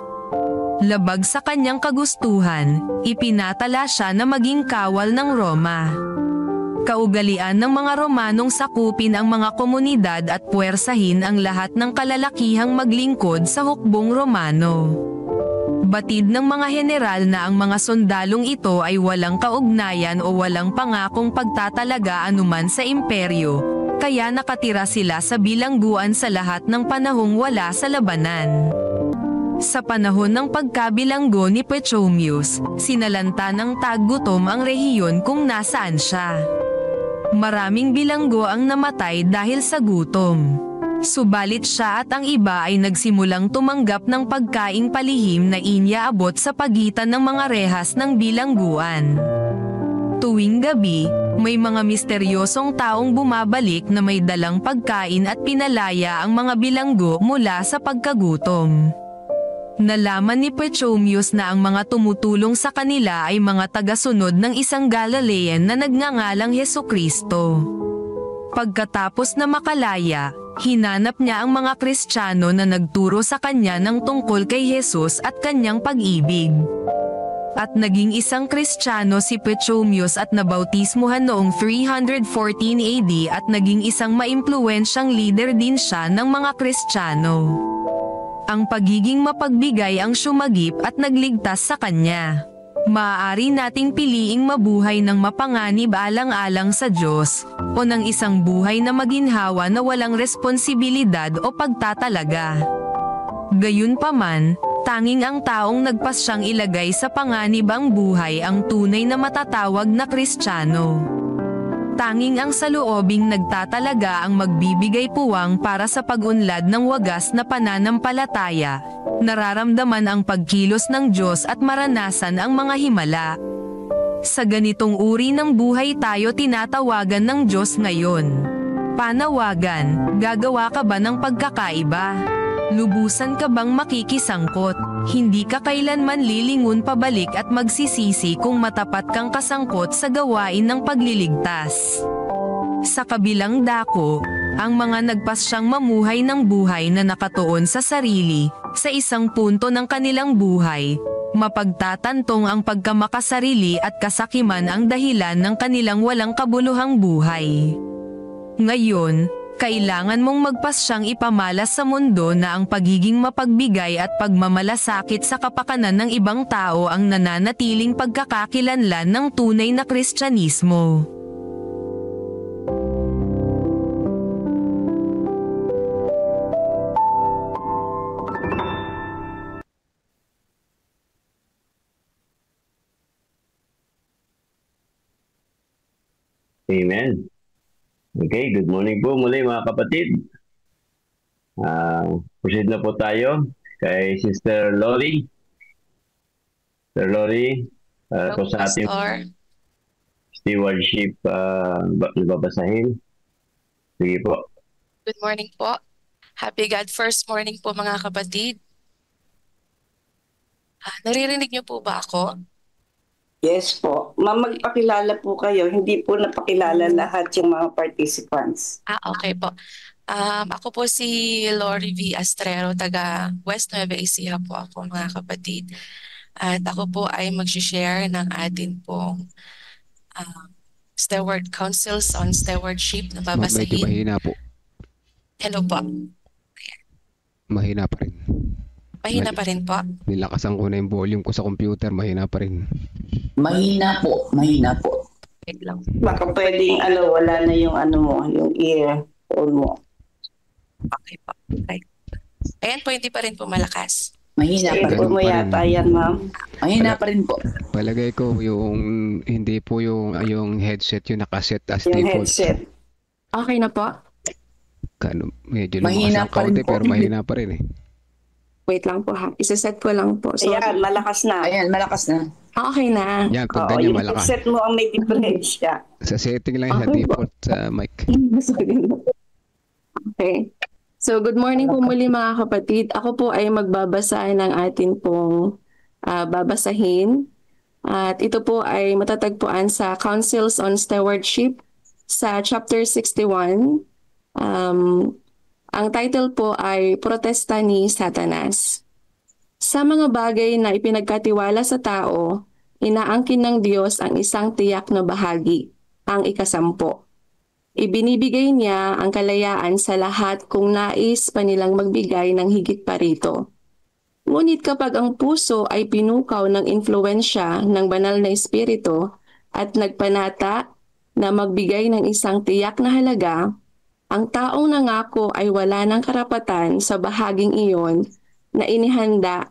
Labag sa kanyang kagustuhan, ipinatala siya na maging kawal ng Roma. Kaugalian ng mga Romanong sakupin ang mga komunidad at puwersahin ang lahat ng kalalakihang maglingkod sa hukbong Romano. Batid ng mga general na ang mga sundalong ito ay walang kaugnayan o walang pangakong pagtatalaga anuman sa imperyo, kaya nakatira sila sa bilangguan sa lahat ng panahong wala sa labanan. Sa panahon ng pagkabilanggo ni Pachomius, sinalanta ng taggutom ang rehiyon kung nasaan siya. Maraming bilanggo ang namatay dahil sa gutom. Subalit siya at ang iba ay nagsimulang tumanggap ng pagkaing palihim na iniaabot sa pagitan ng mga rehas ng bilangguan. Tuwing gabi, may mga misteryosong taong bumabalik na may dalang pagkain at pinalaya ang mga bilanggo mula sa pagkagutom. Nalaman ni Pachomius na ang mga tumutulong sa kanila ay mga tagasunod ng isang Galilean na nagngangalang Hesukristo. Pagkatapos na makalaya, hinanap niya ang mga Kristiyano na nagturo sa kanya ng tungkol kay Jesus at kanyang pag-ibig. At naging isang Kristiyano si Pachomius at nabautismuhan noong 314 AD at naging isang maimpluwensyang leader din siya ng mga Kristiyano. Ang pagiging mapagbigay ang sumagip at nagligtas sa kanya. Maaari nating piliing mabuhay ng mapanganib alang-alang sa Diyos, o ng isang buhay na maginhawa na walang responsibilidad o pagtatalaga. Gayunpaman, tanging ang taong nagpasyang ilagay sa panganib ang buhay ang tunay na matatawag na Kristiyano. Tanging ang saloobing nagtatalaga ang magbibigay puwang para sa pag-unlad ng wagas na pananampalataya, nararamdaman ang pagkilos ng Diyos at maranasan ang mga himala. Sa ganitong uri ng buhay tayo tinatawagan ng Diyos ngayon. Panawagan, gagawa ka ba ng pagkakaiba? Lubusan ka bang makikisangkot? Hindi ka kailanman lilingon pabalik at magsisisi kung matapat kang kasangkot sa gawain ng pagliligtas. Sa kabilang dako, ang mga nagpasyang mamuhay ng buhay na nakatuon sa sarili, sa isang punto ng kanilang buhay, mapagtatantong ang pagkamakasarili at kasakiman ang dahilan ng kanilang walang kabuluhang buhay. Ngayon, kailangan mong magpasyang ipamalas sa mundo na ang pagiging mapagbigay at pagmamalasakit sa kapakanan ng ibang tao ang nananatiling pagkakakilanlan ng tunay na Kristyanismo. Amen. Okay, good morning po muli mga kapatid. Proceed na po tayo kay Sister Lori. Sister Lori, po sa ating stewardship babasahin. Sige po. Good morning po. Happy God First morning po mga kapatid. Naririnig niyo po ba ako? Yes po. Ma'am, magpakilala po kayo. Hindi po napakilala lahat yung mga participants. Okay po. Ako po si Lori V. Astrero, taga West Nueva Ecija po ako mga kapatid. At ako po ay mag-share ng atin pong Steward Councils on Stewardship na babasahin. Mahina po. Hello po. Mahina pa rin. Mahina pa rin po. Nilakasan ko na yung volume ko sa computer, mahina pa rin. Mahina po, mahina po. Wait lang. Baka pwedeng wala na yung mo, yung earphone mo. Okay po. Right. Ayan po, hindi pa rin po malakas. Mahina pa rin. Mo yata yan, ma'am. Mahina pa rin po. Palagay ko yung hindi po yung headset yung nakaset as yung default. Headset. Okay na po. Medyo mahina lumakas ang pa rin kaunti po. pero mahina pa rin eh. Wait lang po ha. Isa-set ko lang po. So, Ayan, malakas na. Ayan, malakas na. okay na. Yan, pag Oo, ganyan yung malakas. headset mo ang may diferensya. Sa setting lang sa default sa mic. Okay. So, good morning po muli mga kapatid. Ako po ay magbabasa ng atin pong babasahin. At ito po ay matatagpuan sa Councils on Stewardship sa chapter 61. Ang title po ay Protesta ni Satanas. Sa mga bagay na ipinagkatiwala sa tao, inaangkin ng Diyos ang isang tiyak na bahagi, ang ikasampo. Ibinibigay niya ang kalayaan sa lahat kung nais pa nilang magbigay ng higit pa rito. Ngunit kapag ang puso ay pinukaw ng impluwensya ng banal na espiritu at nagpanata na magbigay ng isang tiyak na halaga, ang taong nangako ay wala ng karapatan sa bahaging iyon na inihanda.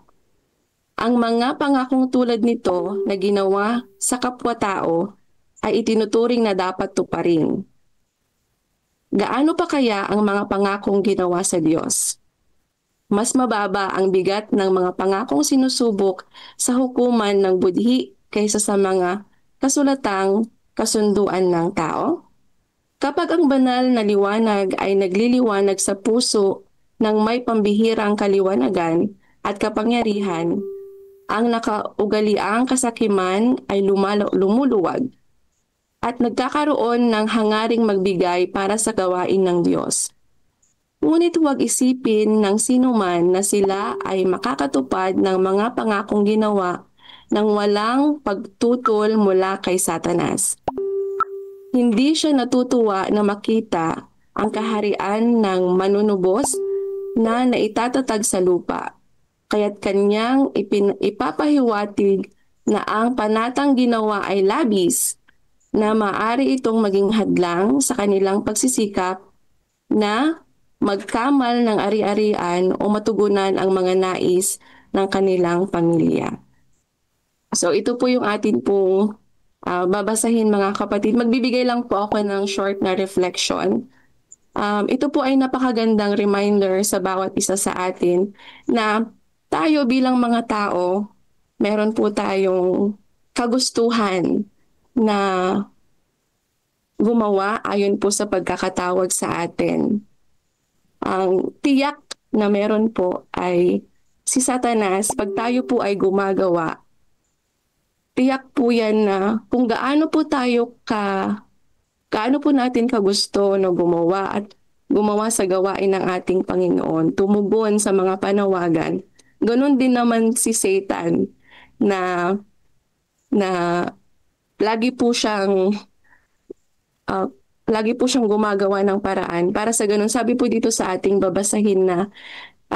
Ang mga pangakong tulad nito na ginawa sa kapwa-tao ay itinuturing na dapat tuparin. Gaano pa kaya ang mga pangakong ginawa sa Diyos? Mas mababa ang bigat ng mga pangakong sinusubok sa hukuman ng budhi kaysa sa mga kasulatang kasunduan ng tao? Kapag ang banal na liwanag ay nagliliwanag sa puso ng may pambihirang kaliwanagan at kapangyarihan, ang nakaugaliang kasakiman ay lumuluwag at nagkakaroon ng hangaring magbigay para sa gawain ng Diyos. Ngunit huwag isipin ng sinuman na sila ay makakatupad ng mga pangakong ginawa ng walang pagtutol mula kay Satanas. Hindi siya natutuwa na makita ang kaharian ng manunubos na naitatatag sa lupa, kaya't kanyang ipapahiwatig na ang panatang ginawa ay labis na maaari itong maging hadlang sa kanilang pagsisikap na magkamal ng ari-arian o matugunan ang mga nais ng kanilang pamilya. So ito po yung atin pong babasahin mga kapatid. Magbibigay lang po ako ng short na reflection. Ito po ay napakagandang reminder sa bawat isa sa atin na tayo bilang mga tao, meron po tayong kagustuhan na gumawa ayon po sa pagkakatawag sa atin. Ang tiyak na meron po ay si Satanas, pag tayo po ay gumagawa, tiyak po yan na kung gaano po natin kagusto na gumawa at gumawa sa gawain ng ating Panginoon, tumugon sa mga panawagan. Ganon din naman si Satan na lagi po siyang gumagawa ng paraan para sa ganun. Sabi po dito sa ating babasahin na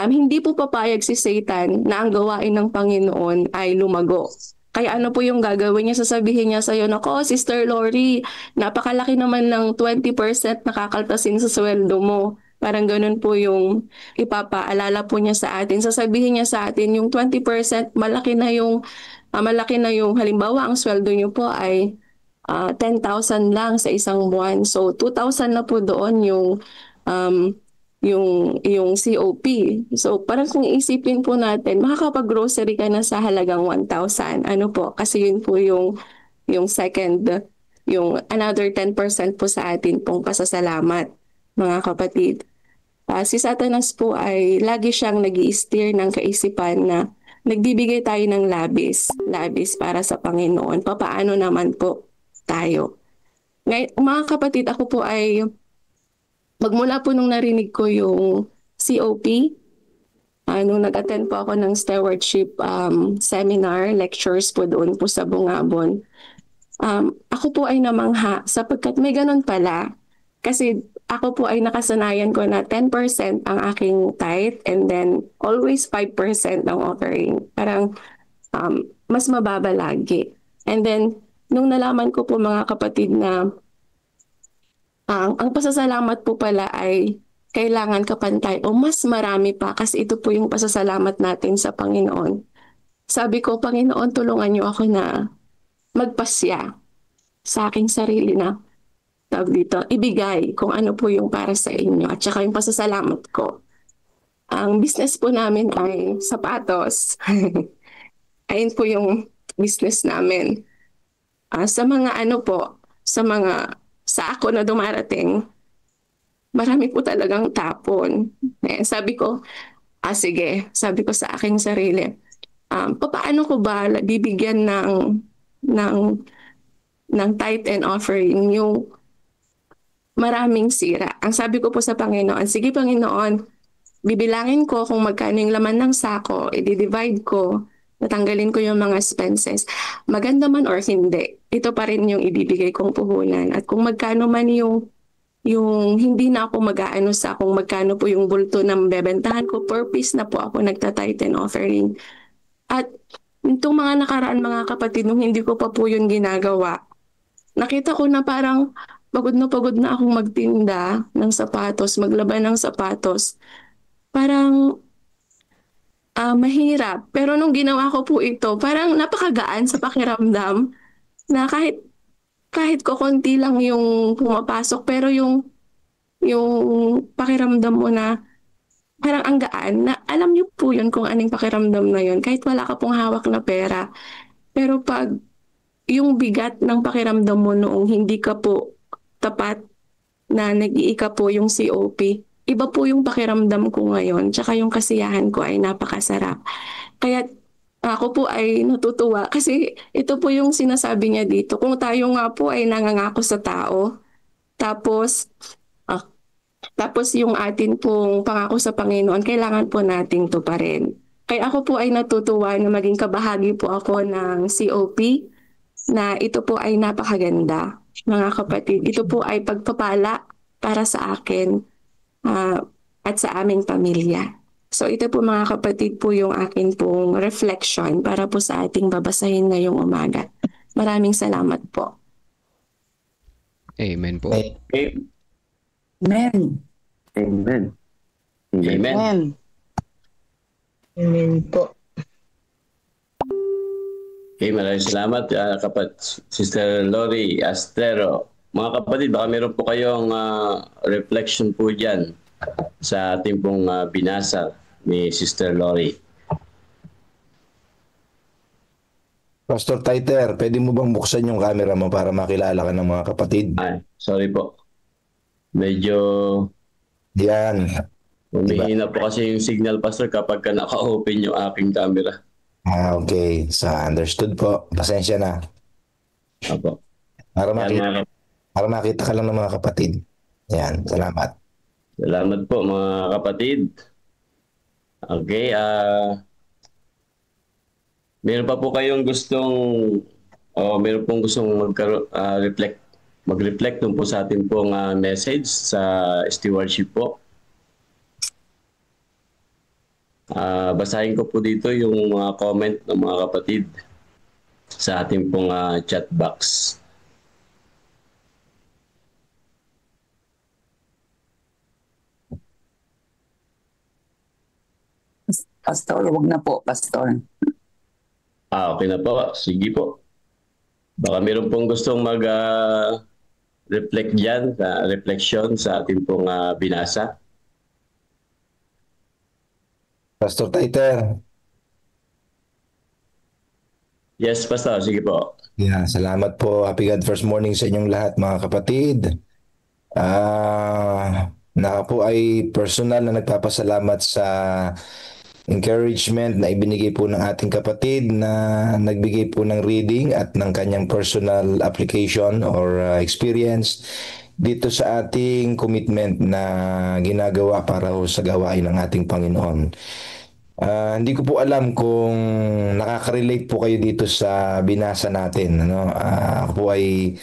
hindi po papayag si Satan na ang gawain ng Panginoon ay lumago. Kaya ano po yung gagawin niya? Sasabihin niya sa'yo, nako, Sister Lori, napakalaki naman ng 20% nakakaltasin sa sweldo mo. Parang ganun po yung ipapaalala po niya sa atin. Sasabihin niya sa atin, yung 20% malaki na yung halimbawa, ang sweldo niyo po ay 10,000 lang sa isang buwan. So 2,000 na po doon um, yung COP. So parang kung isipin po natin, makakapag-grocery ka na sa halagang 1,000. Ano po? Kasi yun po yung second, yung another 10% po sa atin pong pasasalamat, mga kapatid. Si Satanas po ay lagi siyang nag-i-steer ng kaisipan na nagbibigay tayo ng labis para sa Panginoon. Papaano naman po tayo? Ngayon, mga kapatid, ako po ay magmula po nung narinig ko yung COP, nung nag-attend po ako ng stewardship seminar, lectures po doon po sa Bungabon, ako po ay namangha sapagkat may ganun pala. Kasi ako po ay nakasanayan ko na 10% ang aking tithe and then always 5% ang offering. Parang mas mababa lagi. And then, nung nalaman ko po mga kapatid na ang pasasalamat po pala ay kailangan kapantay o mas marami pa kasi ito po yung pasasalamat natin sa Panginoon. Sabi ko, Panginoon, tulungan niyo ako na magpasya sa aking sarili na tawag dito, ibigay kung ano po yung para sa inyo at saka yung pasasalamat ko. Ang business po namin ay sapatos. Ayun po yung business namin. Sa mga ano po, sa ako na dumarating, marami po talagang tapon. Sabi ko, sige, sabi ko sa aking sarili, paano ko ba bibigyan ng tithe and offering yung maraming sira? Ang sabi ko po sa Panginoon, sige Panginoon, bibilangin ko kung magkano yung laman ng sako, i-divide ko, natanggalin ko yung mga expenses. Maganda man or hindi, ito pa rin yung ibibigay kong puhunan. At kung magkano man yung hindi na ako mag-aano sa kung magkano po yung bulto ng bebentahan ko, per piece na po ako nagta-tithe and offering. At itong mga nakaraan mga kapatid, nung hindi ko pa po yun ginagawa, nakita ko na parang pagod na akong magtinda ng sapatos, maglaban ng sapatos. Parang mahirap. Pero nung ginawa ko po ito, parang napakagaan sa pakiramdam na kahit ko konti lang yung pumapasok, pero yung pakiramdam mo na parang ang gaan, na alam niyo po yun kung anong pakiramdam na yun, kahit wala ka pong hawak na pera. Pero pag yung bigat ng pakiramdam mo noong hindi ka po tapat na nag-iika po yung COP, iba po yung pakiramdam ko ngayon, tsaka yung kasiyahan ko ay napakasarap. Kaya ako po ay natutuwa kasi ito po yung sinasabi niya dito. Kung tayo nga po ay nangangako sa tao, tapos yung atin pong pangako sa Panginoon, kailangan po nating tuparin. Kaya ako po ay natutuwa na maging kabahagi po ako ng COP, na ito po ay napakaganda, mga kapatid. Ito po ay pagpapala para sa akin at sa aming pamilya. So ito po mga kapatid po yung akin pong reflection para po sa ating babasahin ngayong umaga. Maraming salamat po. Amen po. Amen. Amen. Amen. Amen po. Okay, maraming salamat Sister Lori Astero. Mga kapatid, baka meron po kayong reflection po dyan sa ating pong binasa ni Sister Lori. Pastor Titer, pwede mo bang buksan yung camera mo para makilala ka ng mga kapatid? Ay, sorry po. Medyo yan. Humihina po kasi yung signal, Pastor, kapag naka-open yung aking camera. Okay. Understood po. Pasensya na. Opo. Para makita ka lang ng mga kapatid. Yan. Salamat. Salamat po mga kapatid. Okay. Meron pa po kayong meron pong gustong mag-reflect dun po sa ating pong message sa stewardship po. Basahin ko po dito yung mga comment ng mga kapatid sa ating pong chat box. Pastor, wag na po, Pastor. Okay na po. Sige po. Baka meron pong gustong reflect dyan, reflection sa ating pong binasa. Pastor Taiter. Yes, Pastor. Sige po. Yeah, salamat po. Happy God first morning sa inyong lahat, mga kapatid. Po ay personal na nagpapasalamat sa encouragement na ibinigay po ng ating kapatid na nagbigay po ng reading at ng kanyang personal application or experience dito sa ating commitment na ginagawa para sa gawain ng ating Panginoon. Hindi ko po alam kung nakaka-relate po kayo dito sa binasa natin. Ako po ay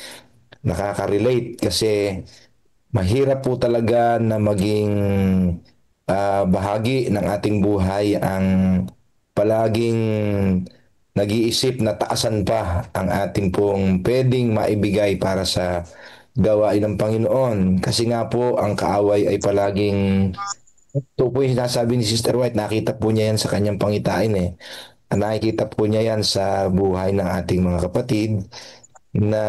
nakaka-relate kasi mahirap po talaga na maging bahagi ng ating buhay ang palaging nag-iisip na taasan pa ang ating pong pwedeng maibigay para sa gawain ng Panginoon. Kasi nga po ang kaaway ay palaging, ito po yung sinasabi ni Sister White, nakita po niya yan sa kanyang pangitain nakikita po niya yan sa buhay ng ating mga kapatid na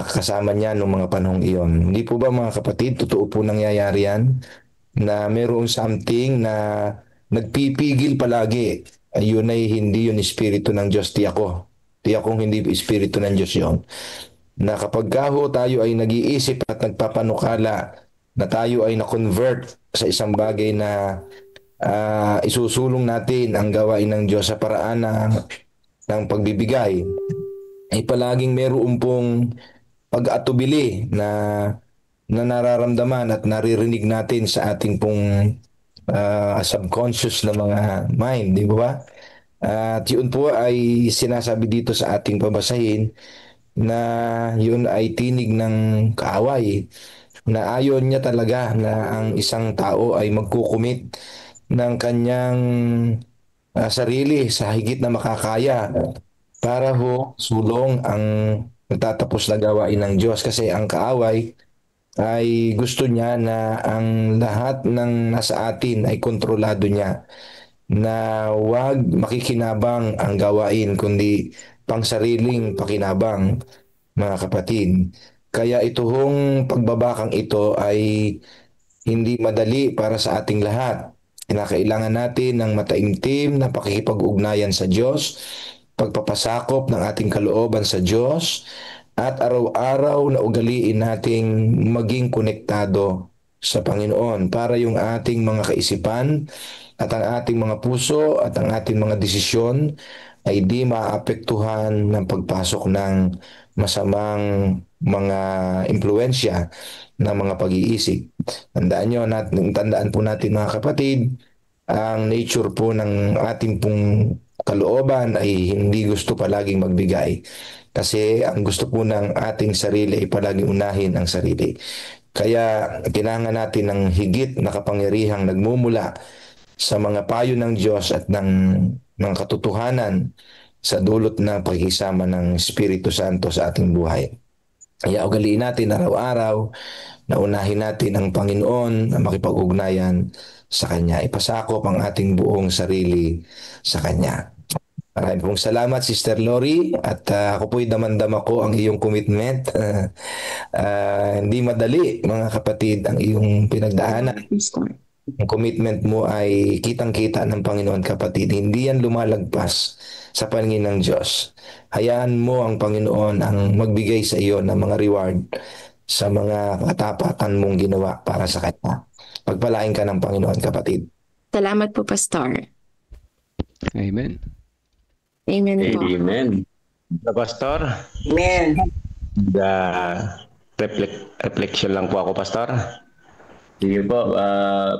kasama niya noong mga panahong iyon. Hindi po ba mga kapatid, totoo po nangyayari yan? Na mayroong something na nagpipigil palagi. Ayun ay hindi yun espiritu ng Diyos. Tiyakong hindi espiritu ng Diyos yun. Na kapag tayo ay nag-iisip at nagpapanukala na tayo ay na-convert sa isang bagay na isusulong natin ang gawain ng Diyos sa paraan ng pagbibigay, ay palaging mayroong pong pag-atubili na nararamdaman at naririnig natin sa ating pong subconscious na mga mind, di ba? At yun po ay sinasabi dito sa ating pabasahin na yun ay tinig ng kaaway na ayon niya talaga na ang isang tao ay magkukumit ng kanyang sarili sa higit na makakaya para sulong ang nagtatapos na gawain ng Diyos, kasi ang kaaway ay gusto niya na ang lahat ng nasa atin ay kontrolado niya, na wag makikinabang ang gawain kundi pang sariling pakinabang, mga kapatid. Kaya itong pagbabakang ito ay hindi madali para sa ating lahat. Kinakailangan natin ng mataimtim na pakikipag-ugnayan sa Diyos, pagpapasakop ng ating kalooban sa Diyos, at araw-araw na ugaliin nating maging konektado sa Panginoon para yung ating mga kaisipan at ang ating mga puso at ang ating mga desisyon ay di maapektuhan ng pagpasok ng masamang mga impluensya ng mga pag-iisip. Tandaan po natin mga kapatid, ang nature po ng ating pong kalooban ay hindi gusto palaging magbigay. Kasi ang gusto po ng ating sarili ay palaging unahin ang sarili. Kaya kailangan natin ng higit na kapangyarihang nagmumula sa mga payo ng Diyos at ng katotohanan sa dulot ng pakikisama ng Espiritu Santo sa ating buhay. Kaya ugaliin natin araw-araw na unahin natin ang Panginoon na makipag-ugnayan sa Kanya. Ipasakop ang ating buong sarili sa Kanya. Maraming pong salamat, Sister Lori, at ako po'y damandama ko ang iyong commitment. Hindi madali, mga kapatid, ang iyong pinagdaanan. Ang commitment mo ay kitang-kita ng Panginoon, kapatid. Hindi yan lumalagpas sa paningin ng Diyos. Hayaan mo ang Panginoon ang magbigay sa iyo ng mga reward sa mga katapatan mong ginawa para sa Kanya. Pagpalain ka ng Panginoon, kapatid. Salamat po, Pastor. Amen. Amen po. Amen. Pastor? Amen. Reflection lang po ako, Pastor. Sige po,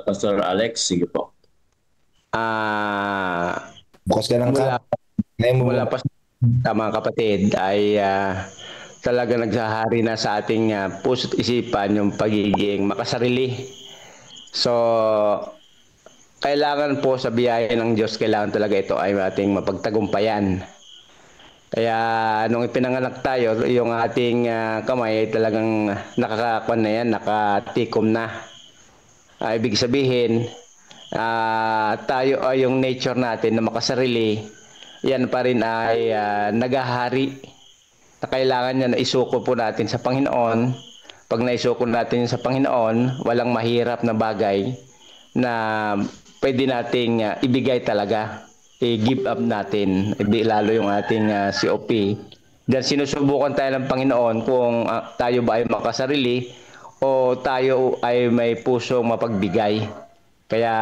Pastor Alex, sige po. Bukas ka ng mula pa sa mga kapatid ay talaga nagsahari na sa ating puso't isipan yung pagiging makasarili. So, kailangan po sa biyaya ng Diyos, kailangan talaga ito ay ating mapagtagumpayan. Kaya nung ipinanganak tayo, yung ating kamay ay talagang nakakakuan na yan, nakatikom na. Ibig sabihin, tayo ay yung nature natin na makasarili, yan pa rin ay naghahari na kailangan niya na isuko po natin sa Panginoon. Pag naisuko natin sa Panginoon, walang mahirap na bagay na pwede nating ibigay talaga. I-give up natin, lalo yung ating COP. Dahil sinusubukan tayo ng Panginoon kung tayo ba ay makasarili o tayo ay may pusong mapagbigay. Kaya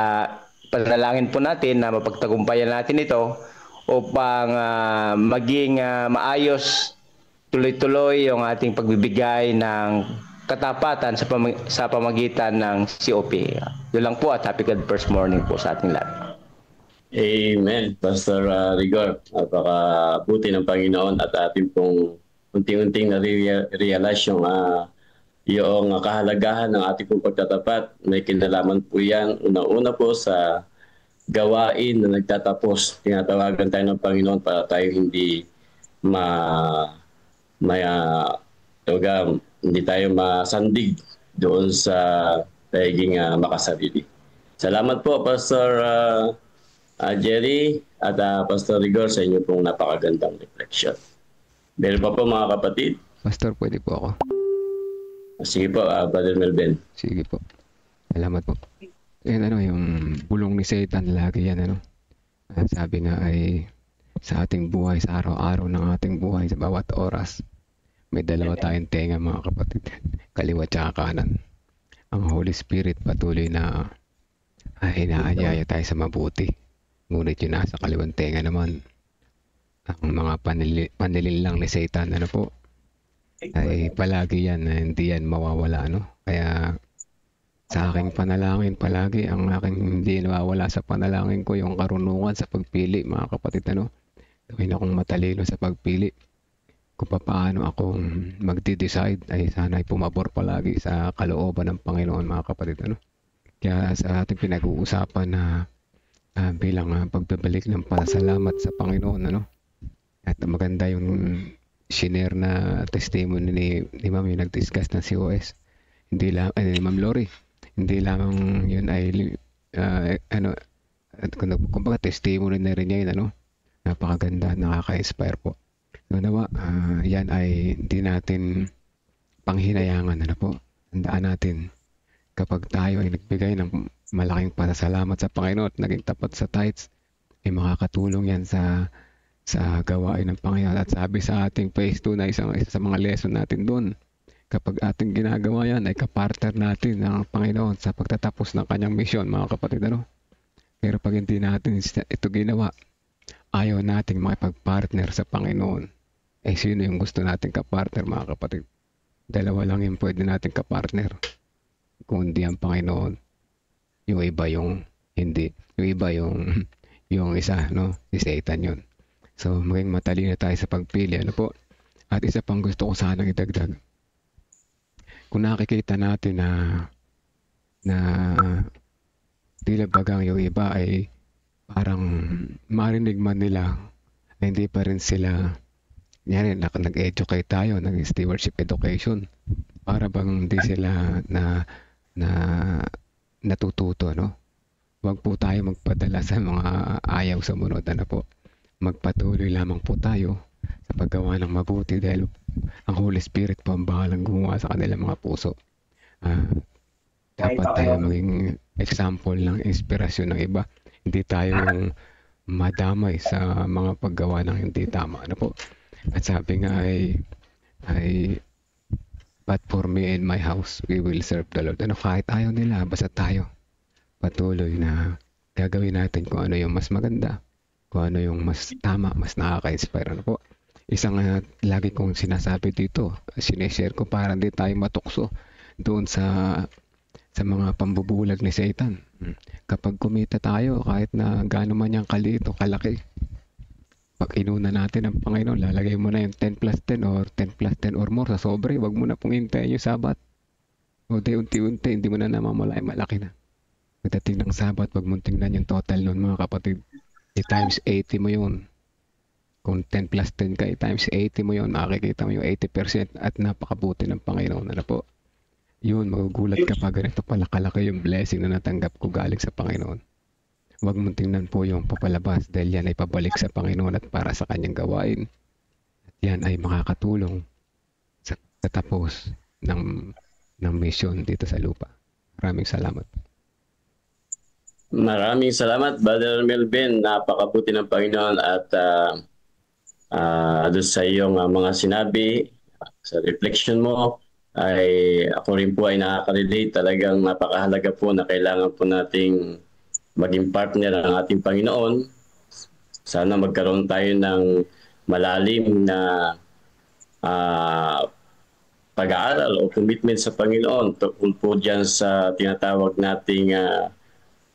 panalangin po natin na mapagtagumpayan natin ito upang maging maayos, tuloy-tuloy yung ating pagbibigay ng katapatan sa pamagitan ng COP. Yun lang po at happy God first morning po sa ating lahat. Amen, Pastor Rigor. Napakabuti ng Panginoon at ating pong unting-unting na-realize yung kahalagahan ng ating pong pagtatapat. May kinalaman po yan. Una-una po sa gawain na nagtatapos. Tinatawagan tayo ng Panginoon para tayo hindi hindi tayo masandig doon sa pagiging makasarili. Salamat po, Pastor Jerry at Pastor Rigor sa inyo pong napakagandang reflection. Meron pa po mga kapatid? Pastor, pwede po ako. Sige po, Brother Melvin. Sige po. Salamat po. Yan yung bulong ni Satan lagi yan sabi nga ay sa ating buhay, sa araw-araw ng ating buhay, sa bawat oras, may dalawa tayong tenga mga kapatid, kaliwa at kanan. Ang Holy Spirit patuloy na inaanyaya tayo sa mabuti. Ngunit yun nasa kaliwang tenga naman, ang mga panilin lang ni Satan, ay palagi yan na hindi yan mawawala. Kaya sa aking panalangin palagi, ang aking hindi nawawala sa panalangin ko, yung karunungan sa pagpili mga kapatid. Gawin akong matalino sa pagpili. Kung paano akong magde-decide ay sana ay pumabor palagi sa kalooban ng Panginoon mga kapatid. Kaya sa ating pinag-uusapan na bilang pagbabalik ng pasalamat sa Panginoon, at maganda yung shinare na testimony ni Ma'am yung nag-discuss ng COS. Hindi lang ni Ma'am Lori. Hindi lang yun ay kumbaga testimony na rin niya yun, napakaganda, nakaka-inspire po. Nawa, yan ay hindi natin panghinayangan, Tandaan natin, kapag tayo ay nagbigay ng malaking pasasalamat sa Panginoon at naging tapat sa tithes, ay makakatulong yan sa gawain ng Panginoon. At sabi sa ating phase 2 na isa sa mga lesson natin doon, kapag ating ginagawa yan ay kapartner natin ng Panginoon sa pagtatapos ng kanyang misyon mga kapatid. Pero pag hindi natin ito ginawa, ayaw nating makipag-partner sa Panginoon. Sino yung gusto nating kapartner mga kapatid? Dalawa lang yung pwede nating kapartner. Kung hindi ang Panginoon, yung iba yung hindi. Yung iba yung isa, si Satan yun. So, maging matalino tayo sa pagpili. At isa pang gusto ko sanang idagdag. Kung nakikita natin na tila bagang yung iba ay parang marinig man nila, hindi pa rin sila, nag-educate tayo, nag-stewardship education, para bang hindi sila natututo, Huwag po tayo magpadala sa mga ayaw sa munod, Magpatuloy lamang po tayo sa paggawa ng mabuti dahil ang Holy Spirit po ang bahalang gumawa sa kanilang mga puso. Dapat tayo maging example ng inspirasyon ng iba. Hindi tayo yung madamay sa mga paggawa ng hindi tama. At sabi nga ay but for me and my house, we will serve the Lord. Kahit ayaw nila, basta tayo patuloy na gagawin natin kung ano yung mas maganda, kung ano yung mas tama, mas nakaka-inspire. Isang lagi kong sinasabi dito, sineshare ko para hindi tayo matukso doon sa mga pambubulag ni Satan. Kapag kumita tayo, kahit na gaano man yung kaliit o kalaki, pag inuna natin ang Panginoon, lalagay mo na yung 10 plus 10 or 10 plus 10 or more sa sobre, wag mo na pong hintayin yung Sabat. O unti-unti, hindi mo na namamalayan, malaki na. Pagdating ng Sabat, wag mong tingnan yung total nun mga kapatid. I-times 80 mo yun. Kung 10 plus 10 ka, i-times 80 mo yun, makikita mo yung 80% at napakabuti ng Panginoon. Yun, magugulat ka pa ganito pala kalaki yung blessing na natanggap ko galing sa Panginoon. Huwag mong tingnan po yung papalabas dahil yan ay pabalik sa Panginoon at para sa kanyang gawain. At yan ay makakatulong sa tatapos ng mission dito sa lupa. Maraming salamat. Maraming salamat, Brother Melvin. Napakabuti ng Panginoon at doon sa iyong mga sinabi, sa reflection mo, ay ako rin po ay nakaka-relate. Talagang napakahalaga po na kailangan po nating maging partner ng ating Panginoon. Sana magkaroon tayo ng malalim na pag-aaral o commitment sa Panginoon tungkol po dyan sa tinatawag nating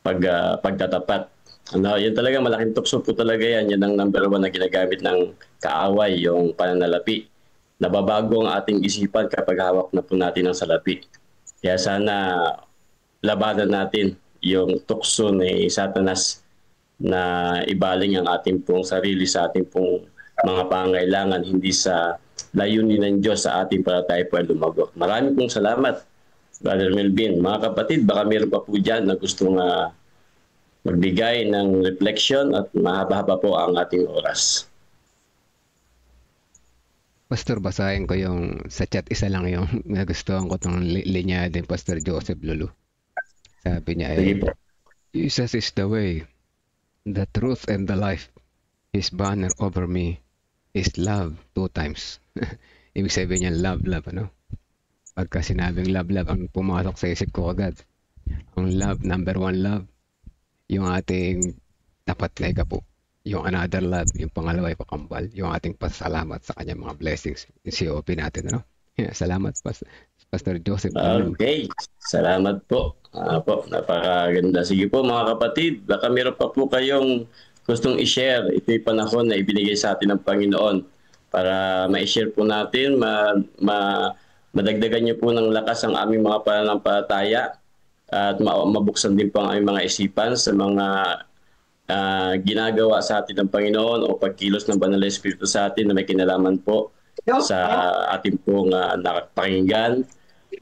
pagtatapat. Yan talaga, malaking tukso po talaga yan. Yan ang number 1 na ginagamit ng kaaway, yung pananalapi. Nababago ang ating isipan kapag hawak na po natin ang salapi. Kaya sana labanan natin yung tukso ni Satanas na ibaling ang ating pong sarili sa ating pong mga pangailangan, hindi sa layunin ng Diyos sa ating para tayo po ay lumago. Maraming pong salamat, Brother Melvin. Mga kapatid, baka meron pa po dyan na gustong magbigay ng reflection at mahaba-haba po ang ating oras. Pastor, basahin ko yung sa chat, isa lang yung nagustuhan ko itong linya din, Pastor Joseph Lulu. Sabi niya, Jesus is the way, the truth, and the life. His banner over me is love 2 times. Ibig sabihin niya, love, ano? Pagka sinabing love, ang pumasok sa isip ko agad. Ang love, number 1 love, yung ating tapat na ikapo. Yung another love, yung pangalawa ay pakambal, yung ating pasalamat sa kanyang mga blessings. Yung COP natin, ano? Salamat, Pastor Joseph. Okay, salamat po. Napakaganda. Sige po mga kapatid, baka meron pa po kayong gustong i-share. Ito yung panahon na ibinigay sa atin ng Panginoon para ma-share po natin, madagdagan niyo po ng lakas ang aming mga pananampalataya at mabuksan din po ang aming mga isipan sa mga ginagawa sa atin ng Panginoon o pagkilos ng Banal na Espiritu sa atin na may kinalaman po sa ating pong nakapakinggan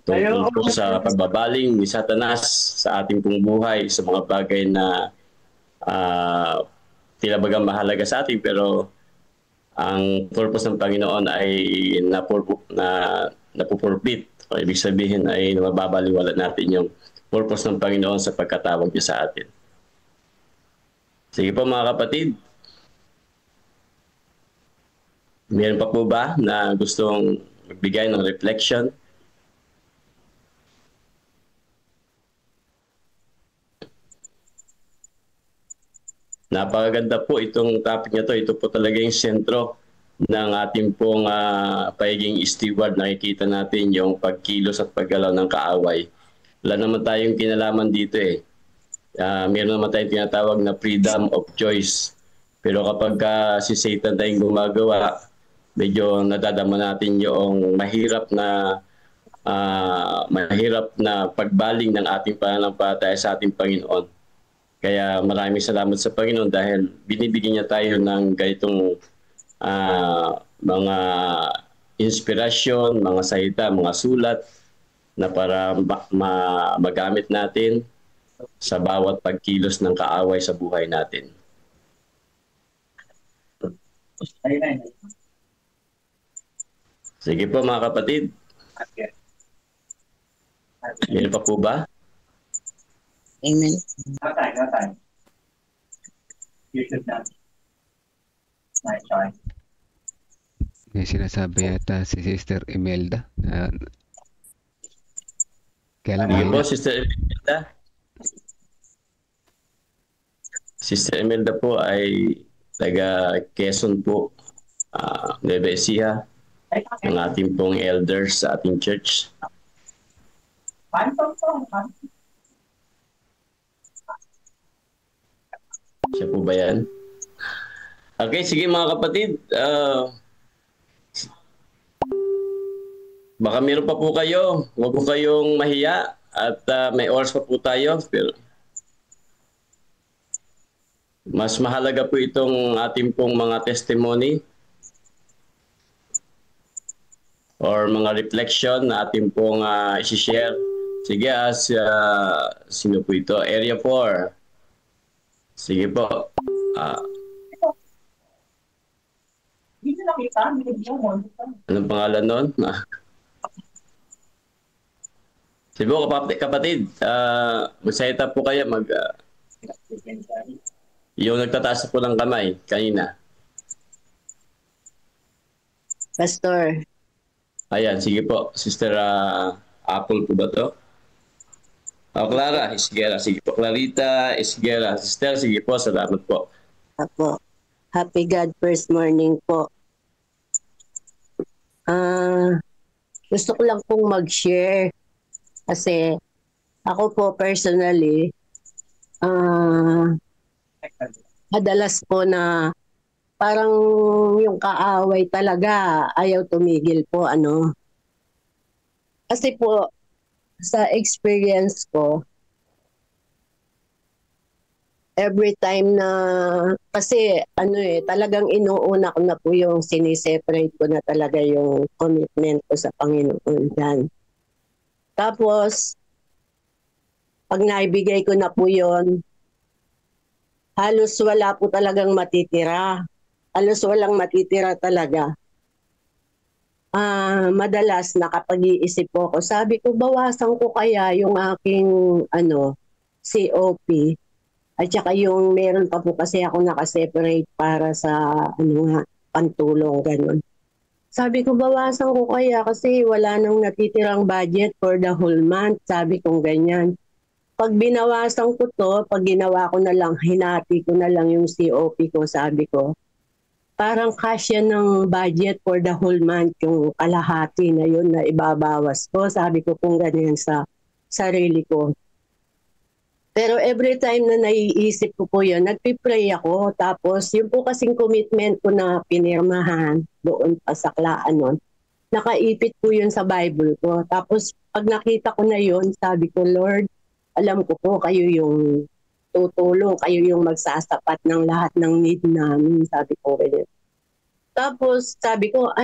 tungkol po sa pagbabaling ni Satanas sa ating pong buhay, sa mga bagay na tila bagang mahalaga sa atin, pero ang purpose ng Panginoon ay napupurpit. O ibig sabihin ay mababaliwala natin yung purpose ng Panginoon sa pagkatawag niya sa atin. Sige po mga kapatid. Meron pa po ba na gustong magbigay ng reflection? Napakaganda po itong topic na to. Ito po talaga yung sentro ng ating pong pagiging steward. Nakikita natin yung pagkilos at paggalaw ng kaaway. Wala naman tayong kinalaman dito eh. Meron naman tayong tinatawag na freedom of choice. Pero kapag si Satan tayong gumagawa, medyo nadadama natin yung mahirap na pagbaling ng ating pananampalataya sa ating Panginoon. Kaya maraming salamat sa Panginoon dahil binibigyan niya tayo ng ganitong mga inspirasyon, mga salita, mga sulat na para magamit natin sa bawat pagkilos ng kaaway sa buhay natin. Sige po mga kapatid. Meron pa po ba? Amen. May sinasabi yata si Sister Imelda. Kailan Sige po, Sister Imelda. Sister Imelda po ay taga Quezon po, Nueva Ecija, ang ating pong elders sa ating church. Siya po ba yan? Okay, sige mga kapatid. Baka meron pa po kayo. Huwag po kayong mahiya at may oras pa po tayo. Pero mas mahalaga po itong ating pong mga testimony or mga reflection na ating pong isi-share. Sige, sino po ito? Area 4. Sige po. Anong pangalan nun? Sibo, kapatid, mag-set up po kayo, yung nagtataas po ng kamay kanina. Pastor. Ayan, sige po. Sister Apple po ba to? Clara, Isgera. Sige po. Clarita, Isgera. Sister, sige po. Salamat po. Apo. Happy God first morning po. Gusto ko lang pong mag-share. Kasi ako po personally, madalas po na parang yung kaaway talaga ayaw tumigil po ano. Kasi po sa experience ko, every time na kasi talagang inuuna ko na po yung siniseparate ko na talaga yung commitment ko sa Panginoon dyan. Tapos, pag naibigay ko na po yun, halos wala po talagang matitira. Halos walang matitira talaga. Madalas nakapag-iisip po ako. Sabi ko, bawasan ko kaya yung aking COP. At saka yung meron pa po kasi ako nakaseparate para sa pantulong, ganun. Sabi ko, bawasan ko kaya kasi wala nang natitirang budget for the whole month. Sabi ko ganyan. Pag binawasan ko to, pag ginawa ko na lang, hinati ko na lang yung COP ko, sabi ko, parang cash yan ng budget for the whole month, yung kalahati na yun na ibabawas ko. Sabi ko kung ganyan sa sarili ko. Pero every time na naiisip ko po yun, nagpipray ako. Tapos yun po kasing commitment ko na pinirmahan doon pa sa Klaan nun. Nakaipit po yun sa Bible ko. Tapos pag nakita ko na yun, sabi ko, Lord, alam ko po kayo yung tutulong, kayo yung magsasapat ng lahat ng need namin. Sabi ko ganyan. Tapos sabi ko,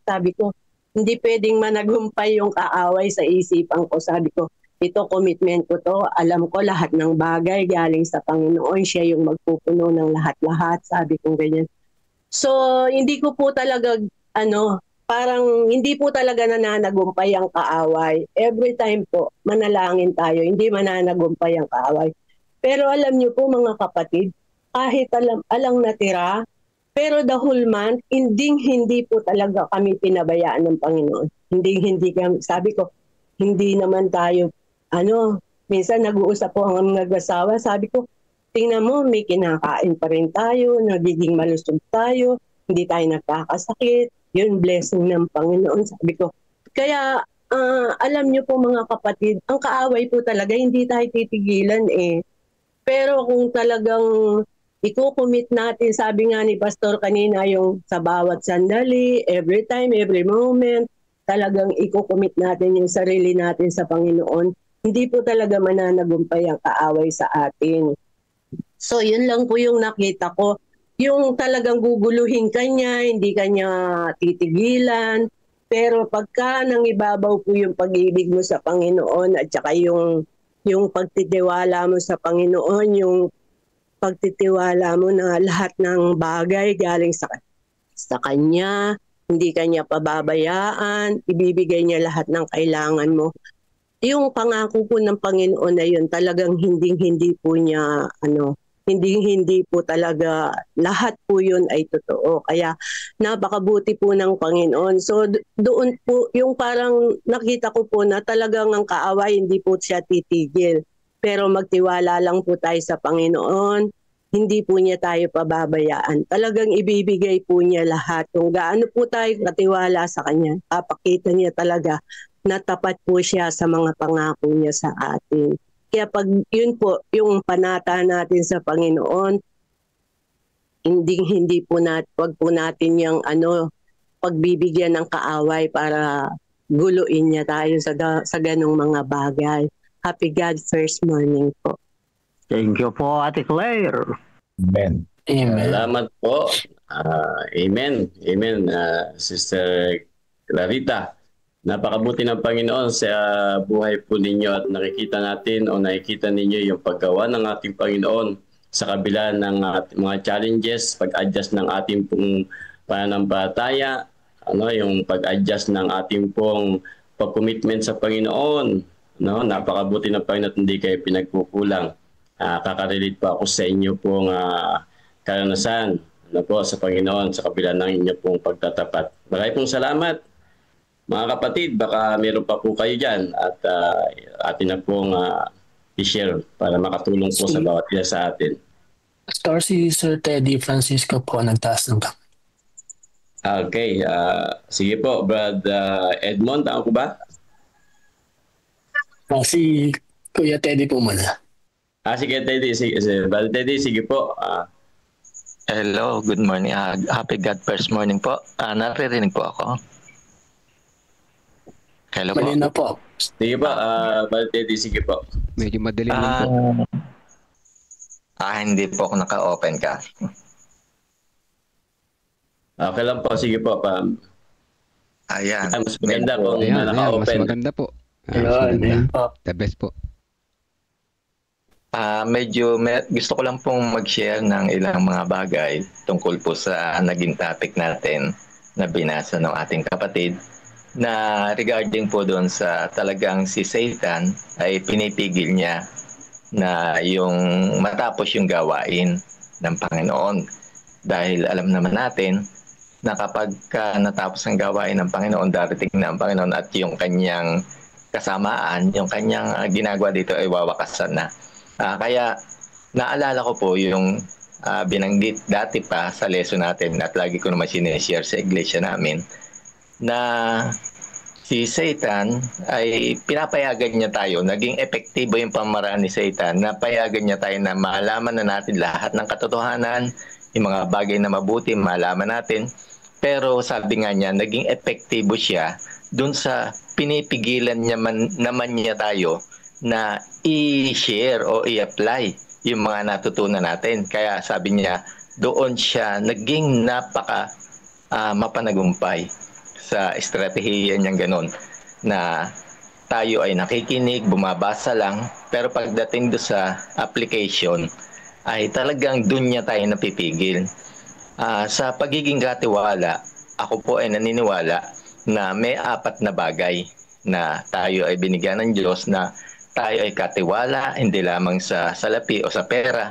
sabi ko, hindi pwedeng managumpay yung kaaway sa isipan ko. Sabi ko, ito commitment ko to, alam ko lahat ng bagay galing sa Panginoon, siya yung magpupuno ng lahat-lahat, sabi ko ganyan. So, hindi ko po talaga, parang hindi po talaga nananagumpay ang kaaway. Every time po, manalangin tayo, hindi mananagumpay ang kaaway. Pero alam niyo po mga kapatid, kahit alang natira, pero the whole month, hindi po talaga kami pinabayaan ng Panginoon. Hindi kami, sabi ko, hindi naman tayo minsan nag-uusap po ang nag-asawa, sabi ko, tingnan mo, may kinakain pa rin tayo, nagiging malusog tayo, hindi tayo nagkakasakit, yun, blessing ng Panginoon, sabi ko. Kaya, alam niyo po mga kapatid, ang kaaway po talaga, hindi tayo titigilan eh. Pero kung talagang i-commit natin, sabi nga ni Pastor kanina, yung sa bawat sandali, every time, every moment, talagang i-commit natin yung sarili natin sa Panginoon, hindi po talaga mananagumpay ang kaaway sa atin. So yun lang po yung nakita ko. Yung talagang guguluhin kanya, hindi kanya titigilan. Pero pagka nang ibabaw po yung pag-ibig mo sa Panginoon at saka yung pagtitiwala mo sa Panginoon, yung pagtitiwala mo na lahat ng bagay galing sa Kanya, hindi kanya pababayaan, ibibigay niya lahat ng kailangan mo. Yung pangako po ng Panginoon na yun, talagang hindi po niya, hindi po talaga, lahat po yun ay totoo. Kaya napakabuti po ng Panginoon. So doon po, yung parang nakita ko po na talagang ang kaaway, hindi po siya titigil. Pero magtiwala lang po tayo sa Panginoon, hindi po niya tayo pababayaan. Talagang ibibigay po niya lahat. Kung gaano po tayo katiwala sa Kanya, papakita niya talaga na tapat po siya sa mga pangako niya sa atin. Kaya pag yun po, yung panata natin sa Panginoon, hindi po natin, wag po natin yung pagbibigyan ng kaaway para guluin niya tayo sa ganong mga bagay. Happy God first morning po. Thank you po, Ate Claire. Amen. Salamat po. Amen. Amen, Sister Clarita. Napakabuti ng Panginoon sa buhay po ninyo at nakikita natin o nakikita ninyo yung paggawa ng ating Panginoon sa kabila ng mga challenges, pag-adjust ng ating pong pananampalataya, yung pag-adjust ng ating pong pag-commitment sa Panginoon, napakabuti ng Panginoon at hindi kayo pinagkukulang. Kakarelate pa ako sa inyo pong karanasan sa Panginoon sa kabila ng inyo pong pagtatapat. Maraming pong salamat. Mga kapatid, baka meron pa po kayo dyan at atin na pong i-share para makatulong po sa bawat isa sa atin. Pastor, si Sir Teddy Francisco po nagtaas ng kamay. Okay. Sige po, Brad Edmond, tama po ba? Si Kuya Teddy po muna. Sige Teddy, sige. Brad Teddy, sige po. Hello, good morning. Happy God first morning po. Naririnig po ako. Hello po. Malina po. Sige po, Brad Teddy, sige po. Medyo madaling lang po. Hindi po ako naka-open ka. Okay lang po, sige po. Ayan. Mas maganda kung naka-open. Mas maganda po. The best po. Gusto ko lang pong mag-share ng ilang mga bagay tungkol po sa naging topic natin na binasa ng ating kapatid na regarding po doon sa talagang si Satan ay pinipigil niya na yung matapos yung gawain ng Panginoon. Dahil alam naman natin na kapag natapos ang gawain ng Panginoon, darating na ang Panginoon at yung kanyang kasamaan, yung kanyang ginagawa dito ay wawakasan na. Kaya naalala ko po yung binanggit dati pa sa lesson natin at lagi ko naman sinishare sa iglesia namin na si Satan ay pinapayagan niya tayo, naging epektibo yung pamaraan ni Satan na payagan niya tayo na malaman na natin lahat ng katotohanan, yung mga bagay na mabuti, malaman natin. Pero sabi nga niya, naging epektibo siya dun sa pinipigilan niya naman niya tayo na i-share o i-apply yung mga natutunan natin. Kaya sabi niya, doon siya naging napaka mapanagumpay sa estratehiya niyang ganun na tayo ay nakikinig, bumabasa lang, pero pagdating do sa application ay talagang doon niya tayo napipigil. Sa pagiging katiwala, ako po ay naniniwala na may 4 na bagay na tayo ay binigyan ng Diyos na tayo ay katiwala, hindi lamang sa salapi o sa pera.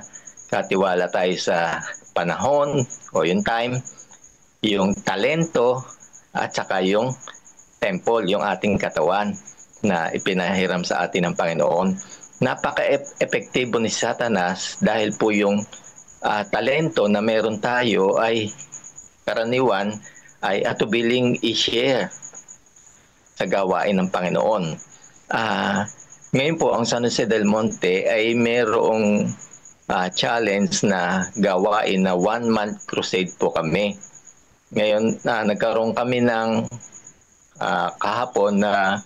Katiwala tayo sa panahon o yung time, yung talento, at saka yung temple, yung ating katawan na ipinahiram sa atin ng Panginoon. Napaka-epektibo ni Satanas dahil po yung talento na meron tayo ay karaniwan ay atubiling i-share sa gawain ng Panginoon. Ngayon po, ang San Jose del Monte ay mayroong challenge na gawain na 1-month crusade po kami. Ngayon, nagkaroon kami ng kahapon na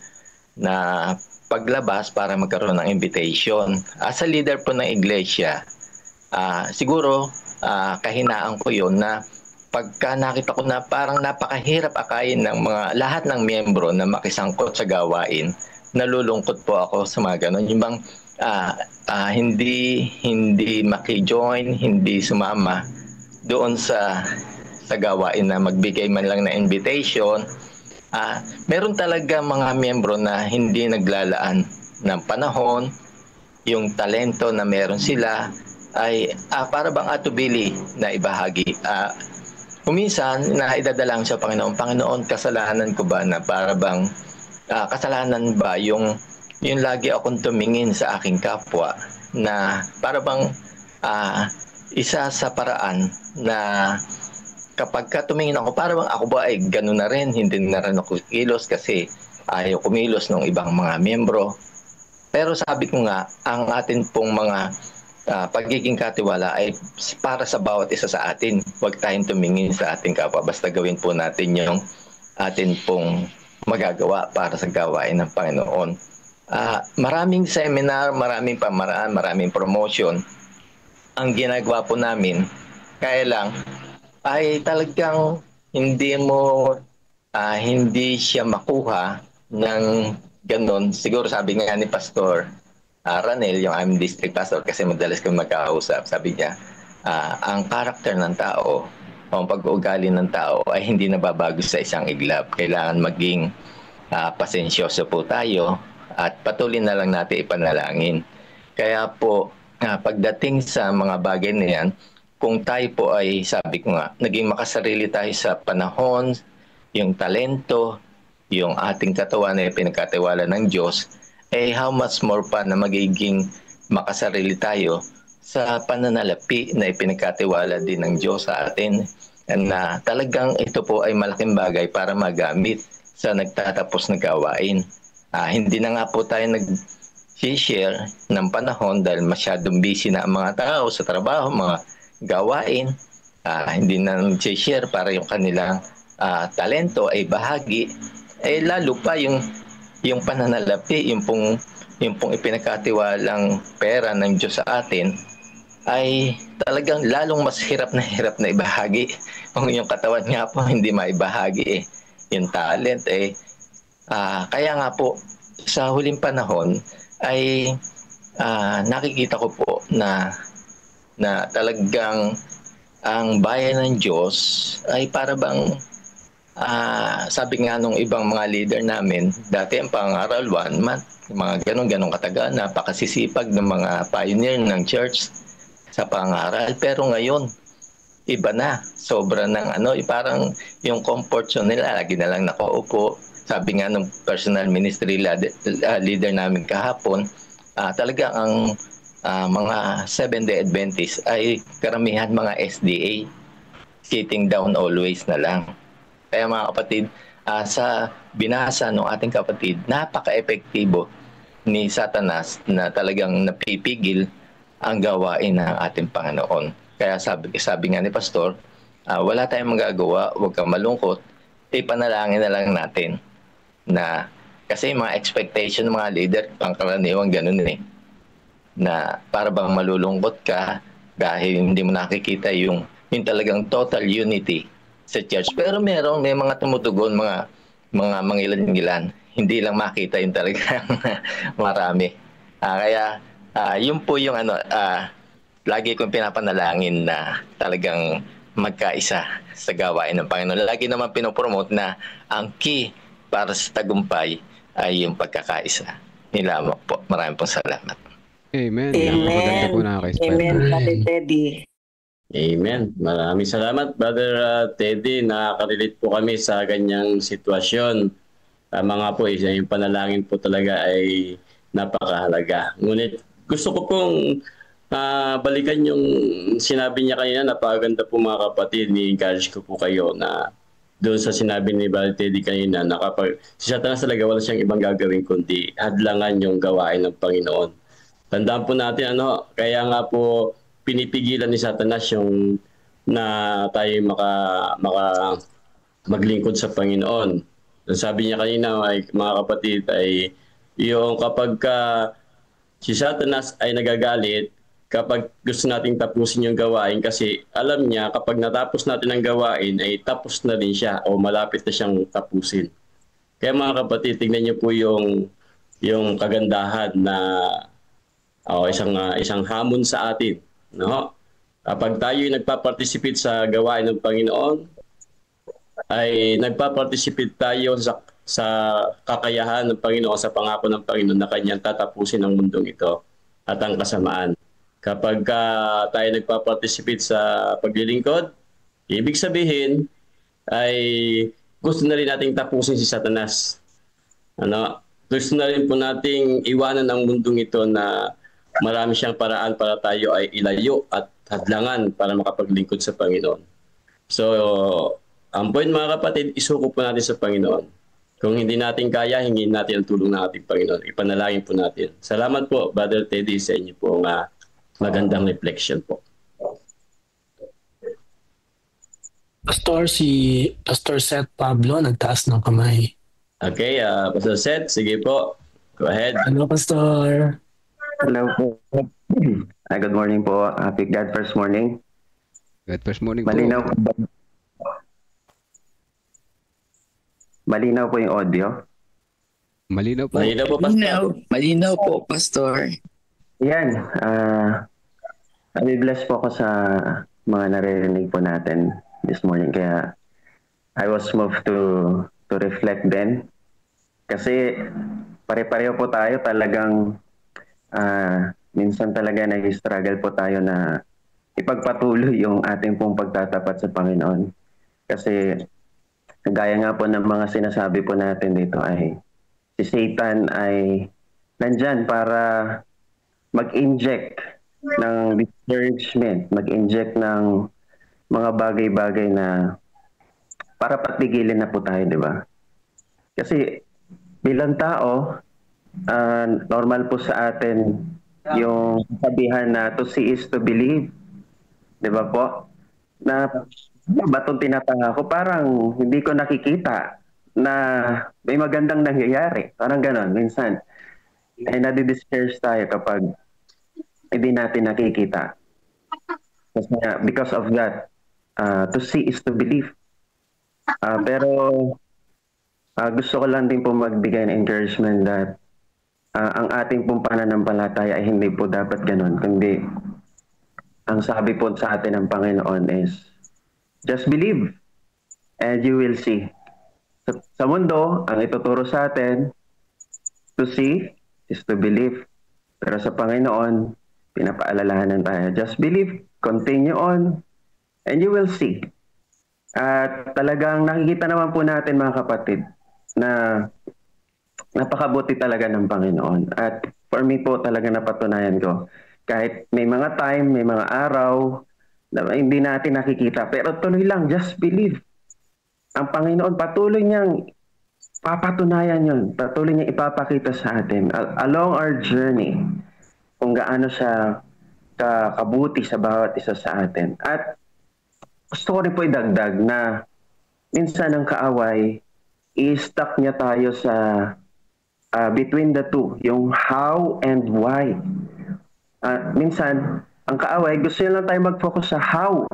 paglabas para magkaroon ng invitation. As a leader po ng iglesia, siguro kahinaan ko yun na pagka nakita ko na parang napakahirap akayin ng lahat ng miyembro na makisangkot sa gawain, nalulungkot po ako sa mga ganun. Yung bang hindi maki-join, hindi sumama doon sa gawain na magbigay man lang na invitation. Meron talaga mga miyembro na hindi naglalaan ng panahon, yung talento na meron sila ay para bang atubili na ibahagi. Kuminsan na idadalang sa Panginoon, Panginoon, kasalanan ko ba na para bang kasalanan ba yung lagi akong tumingin sa aking kapwa na para bang isa sa paraan na kapag tumingin ako, para bang ako ba ay gano'n na rin, hindi na rin ako kilos kasi ayaw kumilos ng ibang mga miyembro. Pero sabi ko nga, ang atin pong mga pagiging katiwala ay para sa bawat isa sa atin. Huwag tayong tumingin sa ating kapwa, basta gawin po natin yung atin pong magagawa para sa gawain ng Panginoon. Maraming seminar, maraming pamaraan, maraming promotion ang ginagawa po namin. Kaya lang ay talagang hindi siya makuha ng ganon. Siguro sabi nga ni Pastor, Ranel, yung aming district pastor, kasi madalas kami magkakausap, sabi niya, ang karakter ng tao o ang pag-uugali ng tao ay hindi nababago sa isang iglap. Kailangan maging pasensyoso po tayo at patuloy na lang natin ipanalangin. Kaya po, pagdating sa mga bagay na yan, kung tayo po ay, sabi ko nga, naging makasarili tayo sa panahon, yung talento, yung ating katawan na pinagkatiwala ng Diyos, how much more pa na magiging makasarili tayo sa pananalapi na ipinagkatiwala din ng Diyos sa atin, na talagang ito po ay malaking bagay para magamit sa nagtatapos na gawain. Hindi na nga po tayo nag-share ng panahon dahil masyadong busy na ang mga tao sa trabaho, mga gawain. Hindi na nag-share para yung kanilang talento ay bahagi. Lalo pa yung pananalapi, yung pong ipinagkatiwalang pera ng Diyos sa atin, ay talagang lalong mas hirap na ibahagi. Kung yung katawan nga po hindi maibahagi yung talent kaya nga po sa huling panahon ay nakikita ko po na talagang ang bayan ng Diyos ay para bang sabi nga nung ibang mga leader namin, dati ang pangaral 1 month, mga ganong katagal, napakasisipag ng mga pioneer ng church sa pangaral. Pero ngayon, iba na. Sobra ng parang yung comfort zone nila, lagi na lang nakaupo. Sabi nga nung personal ministry leader namin kahapon, talaga ang mga Seventh-day Adventists ay karamihan mga SDA, sitting down always na lang. Kaya mga kapatid, sa binasa ng ating kapatid, napaka-epektibo ni Satanas na talagang napipigil ang gawain ng ating Panginoon. Kaya sabi nga ni Pastor, wala tayong magagawa, huwag kang malungkot, ipanalangin na lang natin. Na, kasi mga expectation ng mga leader, pangkaraniwang ganun na para bang malulungkot ka dahil hindi mo nakikita yung talagang total unity sa church. Pero may mga tumutugon, mga mangilan-ngilan. Hindi lang makita yung talagang marami. Kaya yun po yung lagi kong pinapanalangin na talagang magkaisa sa gawain ng Panginoon. Lagi naman pinopromote na ang key para sa tagumpay ay yung pagkakaisa. Nilamok po. Maraming pong salamat. Amen. Amen. Po na kay Amen, Brother Teddy. Amen. Maraming salamat, Brother Teddy. Nakaka-relate po kami sa ganyang sitwasyon. Tama nga po, yung panalangin po talaga ay napakahalaga. Ngunit gusto ko pong balikan yung sinabi niya kanina, napakaganda po mga kapatid. Ni-encourage ko po kayo na doon sa sinabi ni Brother Teddy kanina na kapag si Satanas talaga wala siyang ibang gagawin kundi hadlangan yung gawain ng Panginoon. Tandaan po natin kaya nga po pinipigilan ni Satanas yung na tayo maka maglingkod sa Panginoon. Sabi niya kanina mga kapatid ay yung kapag si Satanas ay nagagalit kapag gusto nating tapusin yung gawain kasi alam niya kapag natapos natin ang gawain ay tapos na rin siya o malapit na siyang tapusin. Kaya mga kapatid, tingnan niyo po yung kagandahan na isang hamon sa atin. No? Kapag tayo nagpa-participate sa gawain ng Panginoon, ay nagpa-participate tayo sa kakayahan ng Panginoon, sa pangako ng Panginoon na kanyang tatapusin ang mundong ito at ang kasamaan. Kapag tayo nagpa-participate sa paglilingkod, ibig sabihin ay gusto na rin nating tapusin si Satanas. Gusto na rin po nating iwanan ang mundong ito na marami siyang paraan para tayo ay ilayo at hadlangan para makapaglingkod sa Panginoon. So, ang point mga kapatid, isuko po natin sa Panginoon. Kung hindi natin kaya, hingin natin ang tulong ng ating Panginoon. Ipanalangin po natin. Salamat po, Brother Teddy, sa inyo po magandang reflection po. Pastor Seth Pablo, nagtaas ng kamay. Okay, Pastor Seth, sige po. Go ahead. Hello, Pastor. Hello po. Good morning po. Happy God First Morning. God First Morning po. Malinaw po yung audio? Malinaw po. Malinaw po, Pastor. Malinaw po, Pastor. Yan. Bless po ako sa mga naririnig po natin this morning. Kaya I was moved to reflect din. Kasi pare-pareho po tayo talagang minsan talaga nag-struggle po tayo na ipagpatuloy yung ating pong pagtatapat sa Panginoon. Kasi gaya nga po ng mga sinasabi po natin dito ay si Satan ay nandyan para mag-inject ng discouragement, mag-inject ng mga bagay-bagay na para patigilin na po tayo, di ba? Kasi bilang tao, normal po sa atin yung sabihan na to see is to believe. Di ba po? Na ba itong tinatanga ko? Parang hindi ko nakikita na may magandang nangyayari. Parang ganon, minsan. Ay nadi-discourage tayo kapag hindi natin nakikita. Kasi because of that, to see is to believe. Pero gusto ko lang din po magbigay ng encouragement that ang ating pong pananampalataya ay hindi po dapat ganon. Kundi ang sabi po sa atin ng Panginoon is, just believe and you will see. Sa mundo, ang ituturo sa atin, to see is to believe. Pero sa Panginoon, pinapaalalahanan tayo, just believe, continue on, and you will see. At talagang nakikita naman po natin mga kapatid na napakabuti talaga ng Panginoon. At for me po talaga napatunayan ko, kahit may mga time, may mga araw na hindi natin nakikita, pero tuloy lang, just believe. Ang Panginoon patuloy niyang papatunayan yun, patuloy niyang ipapakita sa atin along our journey kung gaano siya kabuti sa bawat isa sa atin. At gusto ko rin po idagdag na minsan ang kaaway i-stuck niya tayo sa between the two, yung how and why. Minsan, ang kaaway, gusto niya lang tayo mag-focus sa how.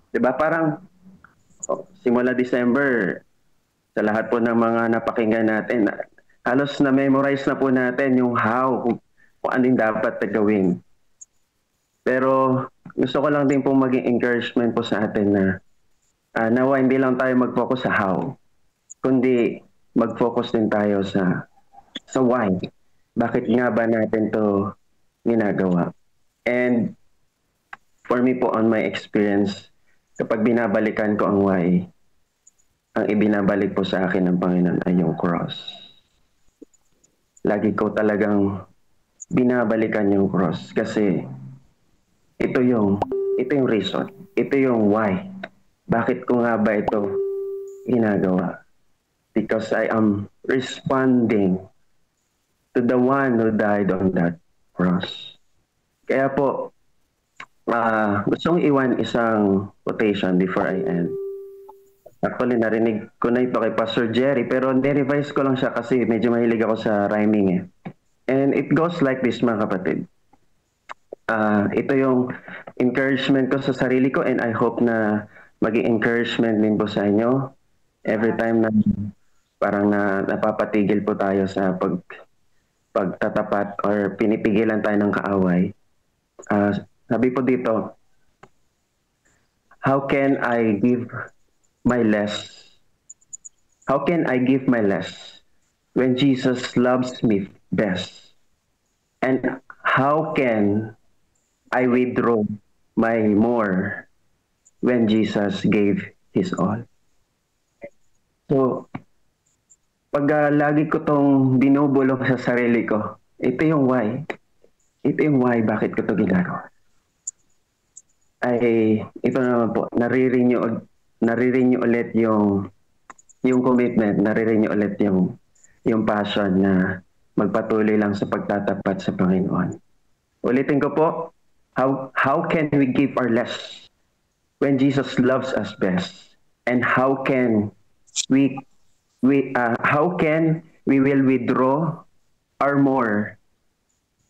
Diba? Parang, simula December, sa lahat po ng mga napakinggan natin, halos na-memorize na po natin yung how, kung ano yung dapat na gawin. Pero, gusto ko lang din po maging encouragement po sa atin na nawa hindi lang tayo mag-focus sa how, kundi mag-focus din tayo sa why. Bakit nga ba natin to ginagawa? And for me po, on my experience, kapag binabalikan ko ang why, ang ibinabalik po sa akin ng Panginoon ay yung cross. Lagi ko talagang binabalikan yung cross kasi ito yung reason. Ito yung why. Bakit ko nga ba ito ginagawa? Because I am responding to the one who died on that cross. Kaya po, gusto kong iwan isang quotation before I end. Actually, narinig ko na ito kay Pastor Jerry, pero ni-revise ko lang siya kasi medyo mahilig ako sa rhyming eh. And it goes like this, mga kapatid. Ito yung encouragement ko sa sarili ko and I hope na maging encouragement din po sa inyo. Every time na parang napapatigil po tayo sa pagtatapat or pinipigilan tayo ng kaaway. Sabi po dito, how can I give my less? How can I give my less when Jesus loves me best? And how can I withdraw my more when Jesus gave His all? So, pag lagi ko tong binubulong sa sarili ko, ito yung why. Ito yung why bakit ko to ginagawa. Ay, ito naman po, nare-renew ulit yung commitment, nare-renew ulit yung passion na magpatuloy lang sa pagtatapat sa Panginoon. Ulitin ko po, how can we give our less when Jesus loves us best? And how can we will withdraw our more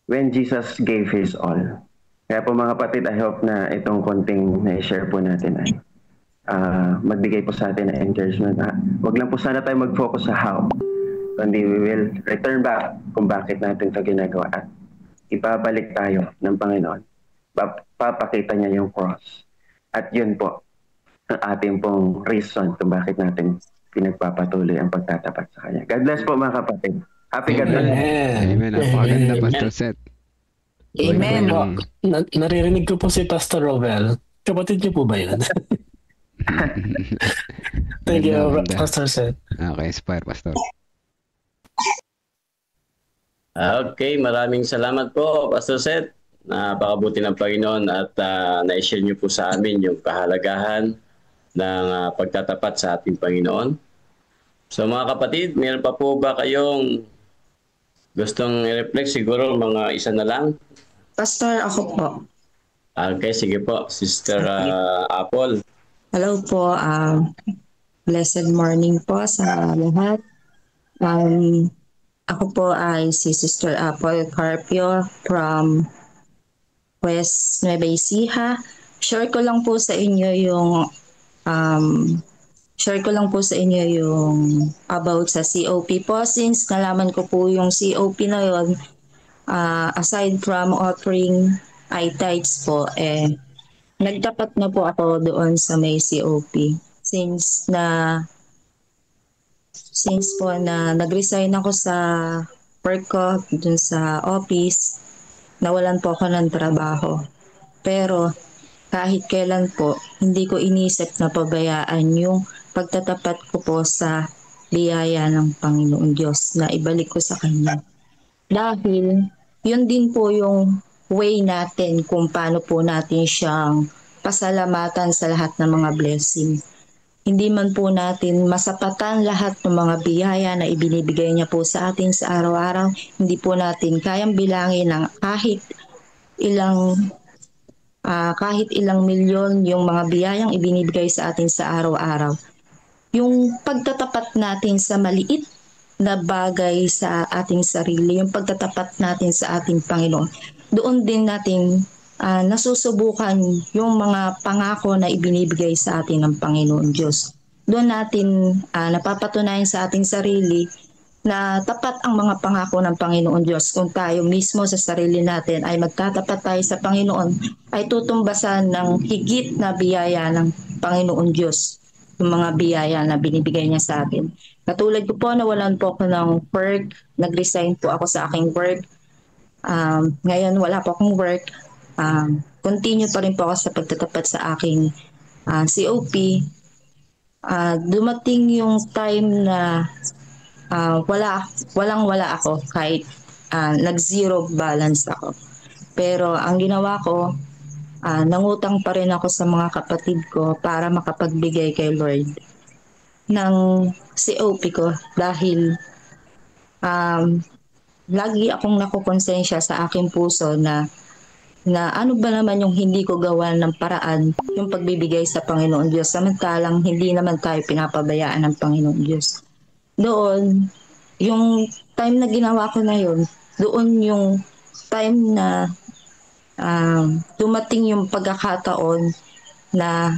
when Jesus gave His all? Kaya po mga kapatid, I hope na itong konting na-share po natin ay magbigay po sa atin ng encouragement. Huwag lang po sana tayo mag-focus sa how, kundi we will return back kung bakit natin ito ginagawa at ibabalik tayo ng Panginoon. Papakita niya yung cross. At yun po, ang ating pong reason kung bakit natin pinagpapatuloy ang pagtatapat sa Kanya. God bless po mga kapatid. Happy God bless. Amen. Napakaganda, Pastor Seth. Amen. Naririnig ko po si Pastor Rovel. Kapatid niyo po ba yun? Thank you, Pastor Seth. Okay, Inspire, Pastor. Okay, maraming salamat po, Pastor Seth. Napakabuti ng Panginoon at na-share niyo po sa amin yung kahalagahan ng pagtatapat sa ating Panginoon. So mga kapatid, meron pa po ba kayong gustong i-reflect? Siguro mga isa na lang. Pastor, ako po. Okay, sige po. Sister Apple. Hello po. Blessed morning po sa lahat. Ako po ay si Sister Apple Carpio from West Nueva Ecija. Share ko lang po sa inyo yung about sa COP po. Since nalaman ko po yung COP na yon, aside from offering tithes po, nagtapat na po ako doon sa may COP. Since po na nag-resign ako sa work ko dun sa office, nawalan po ako ng trabaho. Pero kahit kailan po, hindi ko inisip na pabayaan yung pagtatapat ko po sa biyaya ng Panginoon Diyos na ibalik ko sa Kanya. Dahil yun din po yung way natin kung paano po natin siyang pasalamatan sa lahat ng mga blessing. Hindi man po natin masapatan lahat ng mga biyaya na ibinibigay niya po sa atin sa araw-araw. Hindi po natin kayang bilangin ng kahit ilang milyon yung mga biyayang ibinibigay sa atin sa araw-araw. Yung pagtatapat natin sa maliit na bagay sa ating sarili, yung pagtatapat natin sa ating Panginoon, doon din natin nasusubukan yung mga pangako na ibinibigay sa atin ng Panginoon Diyos. Doon natin napapatunayan sa ating sarili na tapat ang mga pangako ng Panginoon Diyos. Kung tayo mismo sa sarili natin ay magtatapat tayo sa Panginoon, ay tutumbasan ng higit na biyaya ng Panginoon Diyos, yung mga biyaya na binibigay niya sa atin. Katulad ko po, nawalan po ako ng work, nag-resign po ako sa aking work. Ngayon wala po akong work. Continue pa rin po ako sa pagtatapat sa aking COP. Dumating yung time na walang-wala ako kahit nag-zero balance ako. Pero ang ginawa ko, nangutang pa rin ako sa mga kapatid ko para makapagbigay kay Lord ng COP ko dahil lagi akong nakukonsensya sa aking puso na ano ba naman yung hindi ko gawa ng paraan yung pagbibigay sa Panginoon Diyos, samantalang hindi naman tayo pinapabayaan ng Panginoon Diyos. Doon, yung time na ginawa ko na yun, doon yung time na dumating yung pagkakataon na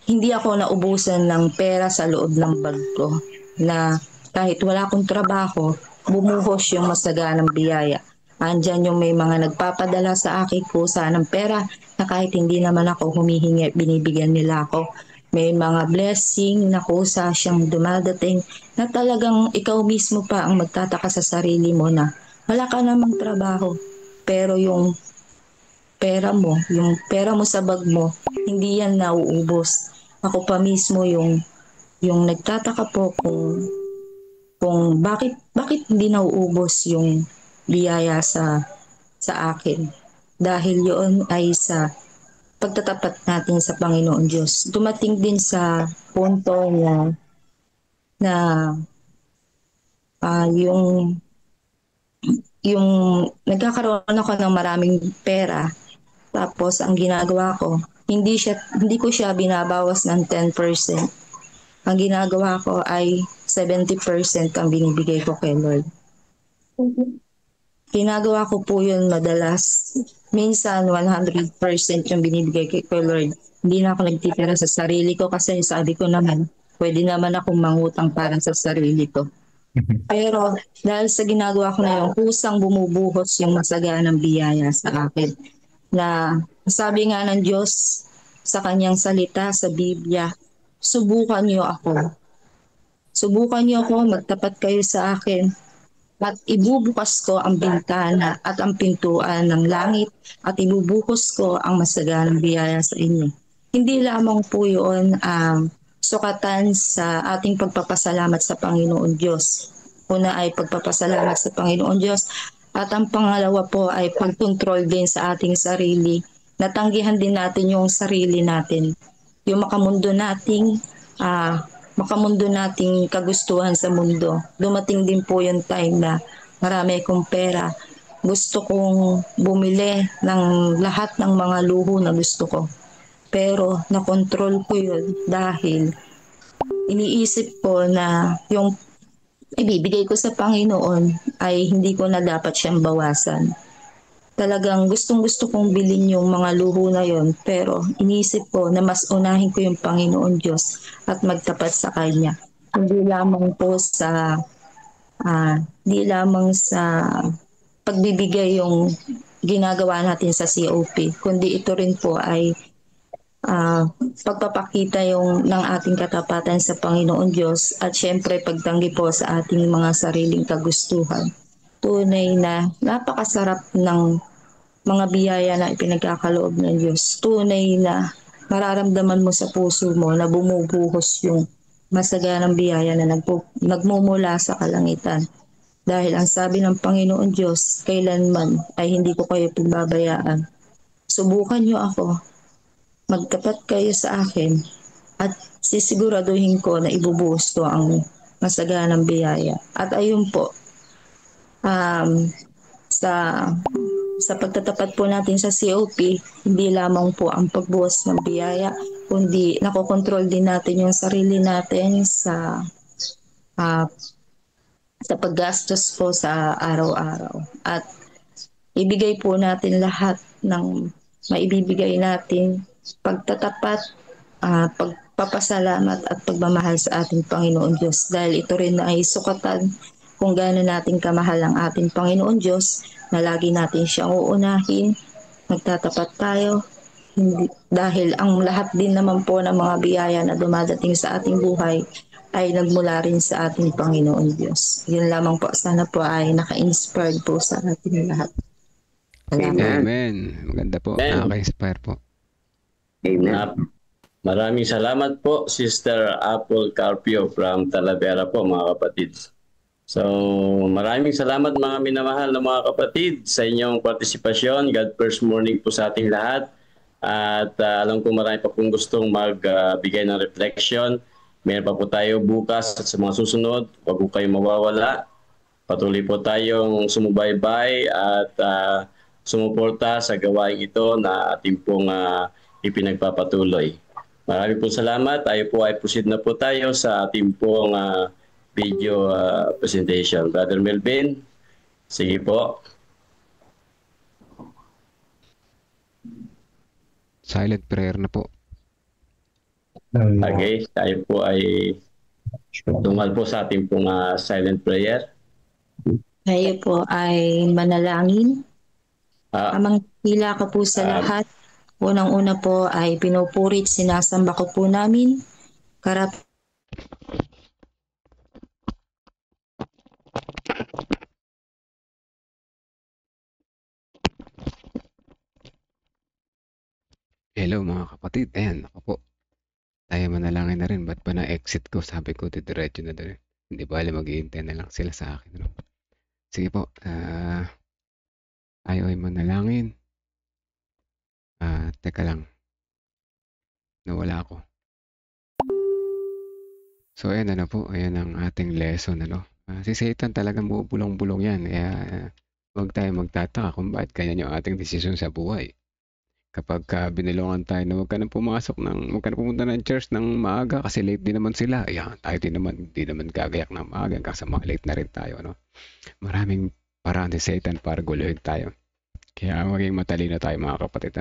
hindi ako naubusan ng pera sa loob ng bag ko, na kahit wala akong trabaho, bumuhos yung masaganang biyaya. Andyan yung may mga nagpapadala sa akin kusa ng pera na kahit hindi naman ako humihingi, binibigyan nila ako. May mga blessing na kusa siyang dumadating na talagang ikaw mismo pa ang magtataka sa sarili mo na wala ka namang trabaho. Pero yung pera mo sa bag mo, hindi yan nauubos. Ako pa mismo yung nagtataka po kung bakit hindi nauubos yung biyaya sa akin. Dahil yun ay sa pagtatapat natin sa Panginoon Diyos. Dumating din sa punto na yung nagkakaroon ako ng maraming pera, tapos ang ginagawa ko, hindi ko siya binabawas ng 10%. Ang ginagawa ko ay 70% ang binibigay ko kay Lord. Ginagawa ko po yun madalas. Minsan 100% yung binibigay kay Lord. Hindi na ako nagtitira sa sarili ko kasi sabi ko naman, pwede naman akong mangutang para sa sarili ko. Pero dahil sa ginagawa ko na yun, kusang bumubuhos yung masaganang biyaya sa akin. Na sabi nga ng Diyos sa kanyang salita sa Biblia, subukan niyo ako. Subukan niyo ako, magtapat kayo sa akin. At ibubukas ko ang bintana at ang pintuan ng langit at ibubuhos ko ang masaganang biyaya sa inyo. Hindi lamang po yun sukatan sa ating pagpapasalamat sa Panginoon Diyos. Una ay pagpapasalamat sa Panginoon Diyos at ang pangalawa po ay pagkontrol din sa ating sarili. Natanggihan din natin yung sarili natin. Yung makamundo nating kagustuhan sa mundo. Dumating din po yung time na marami akong pera. Gusto kong bumili ng lahat ng mga luho na gusto ko. Pero nakontrol ko yun dahil iniisip ko na yung ibibigay ko sa Panginoon ay hindi ko na dapat siyang bawasan. Talagang gustong-gusto kong bilhin yung mga luho na yon, pero iniisip ko na mas unahin ko yung Panginoon Diyos at magtapat sa Kanya. Hindi lamang sa pagbibigay yung ginagawa natin sa COP, kundi ito rin po ay pagpapakita ng ating katapatan sa Panginoon Diyos at syempre pagtanggi po sa ating mga sariling kagustuhan. Tunay na napakasarap ng mga biyaya na ipinagkakaloob ng Diyos. Tunay na mararamdaman mo sa puso mo na bumubuhos yung masaganang biyaya na nagmumula sa kalangitan. Dahil ang sabi ng Panginoon Diyos, kailanman ay hindi ko kayo pagbabayaan. Subukan niyo ako, magtapat kayo sa akin, at sisiguraduhin ko na ibubuhos ko ang masaganang biyaya. At ayun po, sa pagtatapat po natin sa COP, hindi lamang po ang pagbuhos ng biyaya, kundi nakokontrol din natin yung sarili natin sa paggastos po sa araw-araw. At ibigay po natin lahat ng maibibigay natin, pagtatapat, pagpapasalamat at pagmamahal sa ating Panginoon Diyos. Dahil ito rin ay sukatan kung gaano natin kamahal ang ating Panginoon Diyos, na lagi natin siyang uunahin, magtatapat tayo, dahil ang lahat din naman po ng mga biyaya na dumadating sa ating buhay ay nagmula rin sa ating Panginoon Diyos. Yun lamang po, sana po ay naka-inspired po sa ating lahat. Amen. Maganda po. Nakaka-inspire po. Amen. Maraming salamat po, Sister Apple Carpio from Talavera po, mga kapatid. So, maraming salamat mga minamahal na mga kapatid sa inyong partisipasyon. God first morning po sa ating lahat. At alam ko marami pa pong gustong magbigay ng reflection. Meron pa po tayo bukas at sa mga susunod. Huwag po kayo mawawala. Patuloy po tayong sumubaybay at sumuporta sa gawain ito na ating pong ipinagpapatuloy. Maraming po salamat. Tayo po ay proceed na po tayo sa ating pong video presentation. Brother Melvin, sige po. Silent prayer na po. Okay, tayo po ay tumal po sa ating pong silent prayer. Tayo po ay manalangin. Amang hila ka po sa lahat. Unang-una po ay pinupurit, sinasamba ko po namin. Hello mga kapatid. Ayan, ako po. Tayo manalangin na rin. Ba't pa na-exit ko? Sabi ko, didiretso na rin. Hindi bali, mag-iintay na lang sila sa akin. No? Sige po. Tayo ay manalangin. Teka lang. Nawala ako. So, ayan ano po. Ayan ang ating lesson. Si Satan talagang bubulong-bulong yan. Kaya huwag tayo magtataka kung bakit ganyan yung ating desisyon sa buhay. Kapag binilongan tayo na huwag ka na pumunta ng church ng maaga kasi late din naman sila. Ayan, tayo din naman gagayak ng maaga kasi late na rin tayo. Maraming paraan si Satan para guluhin tayo. Kaya maging matalino tayo mga kapatid.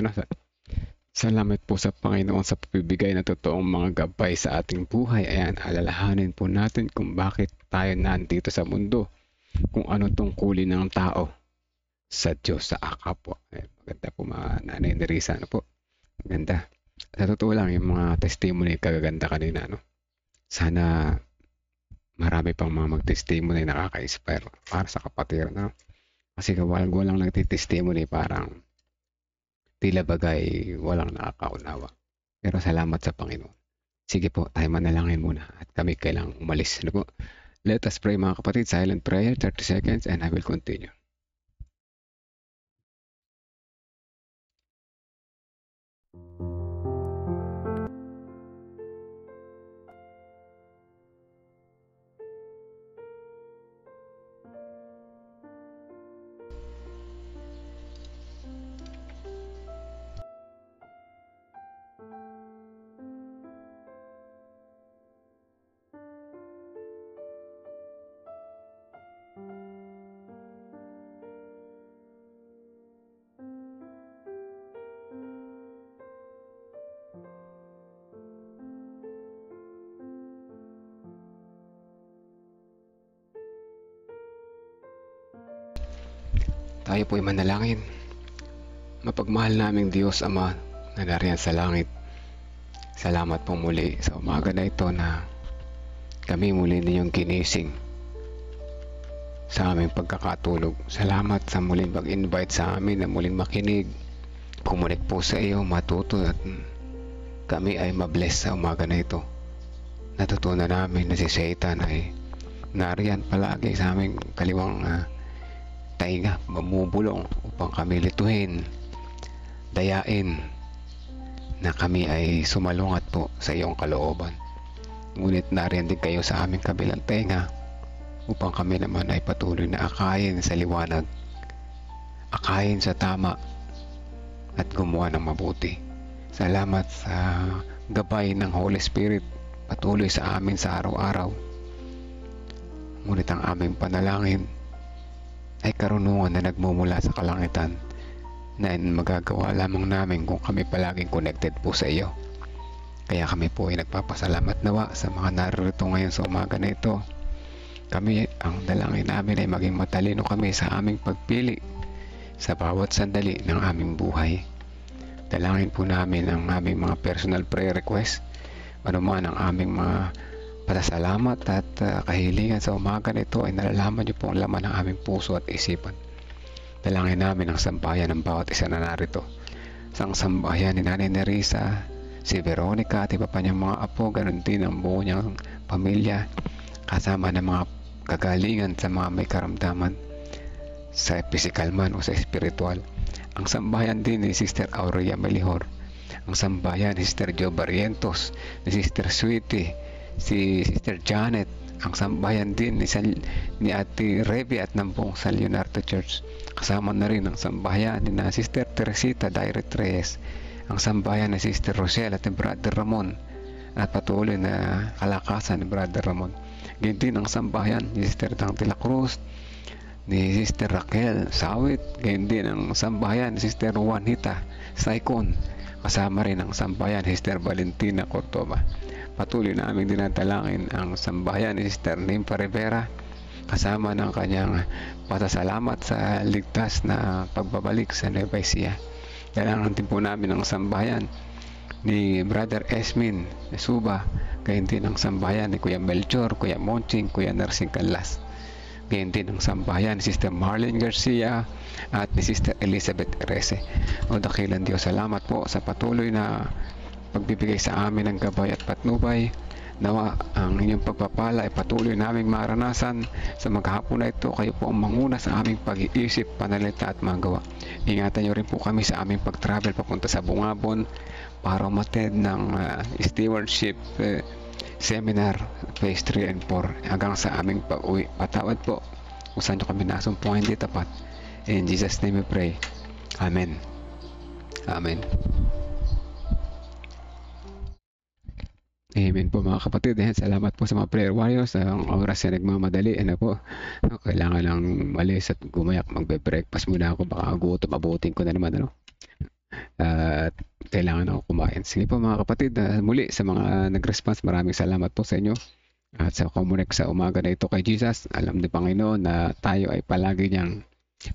Salamat po sa Panginoon sa pagbibigay ng totoong mga gabay sa ating buhay. Ayan, alalahanin po natin kung bakit tayo nandito sa mundo, kung ano tungkulin ng tao sa Diyos, sa kapwa. Maganda po mga Nanay Nerissa, ano po? Maganda. Sa totoo lang, yung mga testimony kagaganda kanina, no? Sana marami pang mga mag-testimony nakaka-inspire para sa kapatiran, no? Kasi walang nagtitestimony, parang tila bagay walang nakakaunawa. Pero salamat sa Panginoon. Sige po, tayo manalangin muna at kami kailang umalis. Ano po? Let us pray mga kapatid. Silent prayer, 30 seconds and I will continue. Tayo po'y manalangin. Mapagmahal naming Diyos Ama na nariyan sa langit. Salamat po muli sa umaga na ito na kami muli ninyong ginising sa aming pagkakatulog. Salamat sa muling pag-invite sa amin na muling makinig, kumunik po sa iyo, matuto at kami ay mabless sa umaga na ito. Natutunan namin na si Satan ay nariyan palagi sa aming kaliwang tainga, mamubulong upang kami lituhin, dayain na kami ay sumalungat po sa iyong kalooban. Ngunit nariyan din kayo sa aming kabilang tainga upang kami naman ay patuloy na akayin sa liwanag, akayin sa tama at gumawa ng mabuti. Salamat sa gabay ng Holy Spirit patuloy sa amin sa araw-araw. Ngunit ang aming panalangin ay karunungan na nagmumula sa kalangitan na magagawa lamang namin kung kami palaging connected po sa iyo. Kaya kami po ay nagpapasalamat nawa sa mga naririto ngayon sa umaga na ito. Kami, ang dalangin namin ay maging matalino kami sa aming pagpili sa bawat sandali ng aming buhay. Dalangin po namin ang aming mga personal prayer request, ano man ang aming mga pasasalamat at kahilingan sa umaga na ito ay nalalaman niyo po ang laman ng aming puso at isipan. Dalangin namin ang sambahayan ng bawat isa na narito. Sa sambahayan ni Nanay Nerissa, si Veronica at iba pa niyang mga apo, ganun din ang buo niyang pamilya, kasama ng mga kagalingan sa mga may karamdaman sa physical man o sa spiritual. Ang sambahayan din ni Sister Aurea Melihor, ang sambahayan ni Sister Jo Barrientos, ni Sister Sweetie, si Sister Janet, ang sambahayan din ni Ate Revy at ng buong San Leonardo Church. Kasama na rin ang sambahayan ni na Sister Teresita Dairet Reyes, ang sambahayan ni Sister Rosel at ni Brother Ramon at patuloy na kalakasan ni Brother Ramon. Ganyan din ang sambahayan ni Sister Dang de la Cruz, ni Sister Raquel Sawit. Ganyan din ang sambahayan ni Sister Juanita Saicon. Kasama rin ang sambahayan ni Sister Valentina Cordoba. Patuloy na aming dinadalangin ang sambahayan ni Sister Nympha Rivera, kasama ng kanyang pasasalamat sa ligtas na pagbabalik sa Nueva Ecija. Dalangin din po namin ang sambahayan ni Brother Esmin Suba, gayon din ang sambahayan ni Kuya Melchor, Kuya Monching, Kuya Nursing Canlas. Gayon din ang sambahayan ni Sister Marlene Garcia at ni Sister Elizabeth Erese. O dakilang Diyos, salamat po sa patuloy na pagbibigay sa amin ng gabay at patnubay. Nawa ang inyong pagpapala ay patuloy naming maranasan sa maghapon na ito. Kayo po ang manguna sa aming pag-iisip, panalita at magawa. Ingatan niyo rin po kami sa aming pag-travel papunta sa Bungabon para umattend ng stewardship seminar phase 3 and 4 hanggang sa aming pag-uwi. Patawad po kung saan nyo kami nasumpungan hindi tapat. In Jesus' name we pray. Amen. Amen. Amen po mga kapatid. Salamat po sa mga prayer warriors. Ang oras na nagmamadali. Ano po? Kailangan lang malis at gumayak. Magbe-breakfast muna ako. Baka gutom. Abutin ko na naman. At kailangan ako kumain. Sige po mga kapatid, muli sa mga nag-response, maraming salamat po sa inyo. At sa Comunex sa umaga na ito kay Jesus, alam ni Panginoon na tayo ay palagi niyang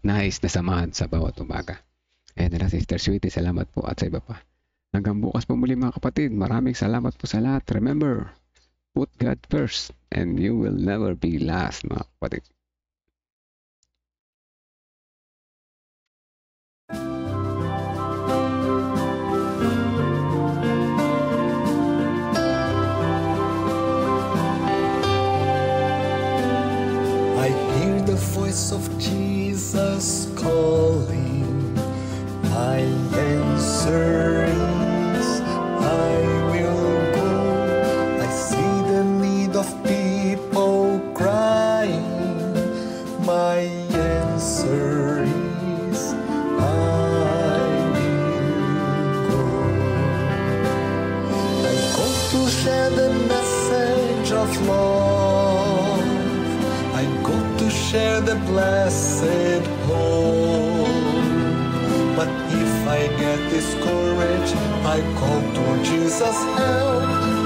nais na samahan sa bawat umaga. Ayan na Sister Sweetie, salamat po at sa iba pa. Hanggang bukas po muli mga kapatid, maraming salamat po sa lahat. Remember, put God first and you will never be last mga kapatid. I hear the voice of Jesus calling. My answer is, I will go. I see the need of people crying. My answer is, I will go. I go to share the message of love. I go to share the blessed hope. But if I get discouraged, I call to Jesus' help.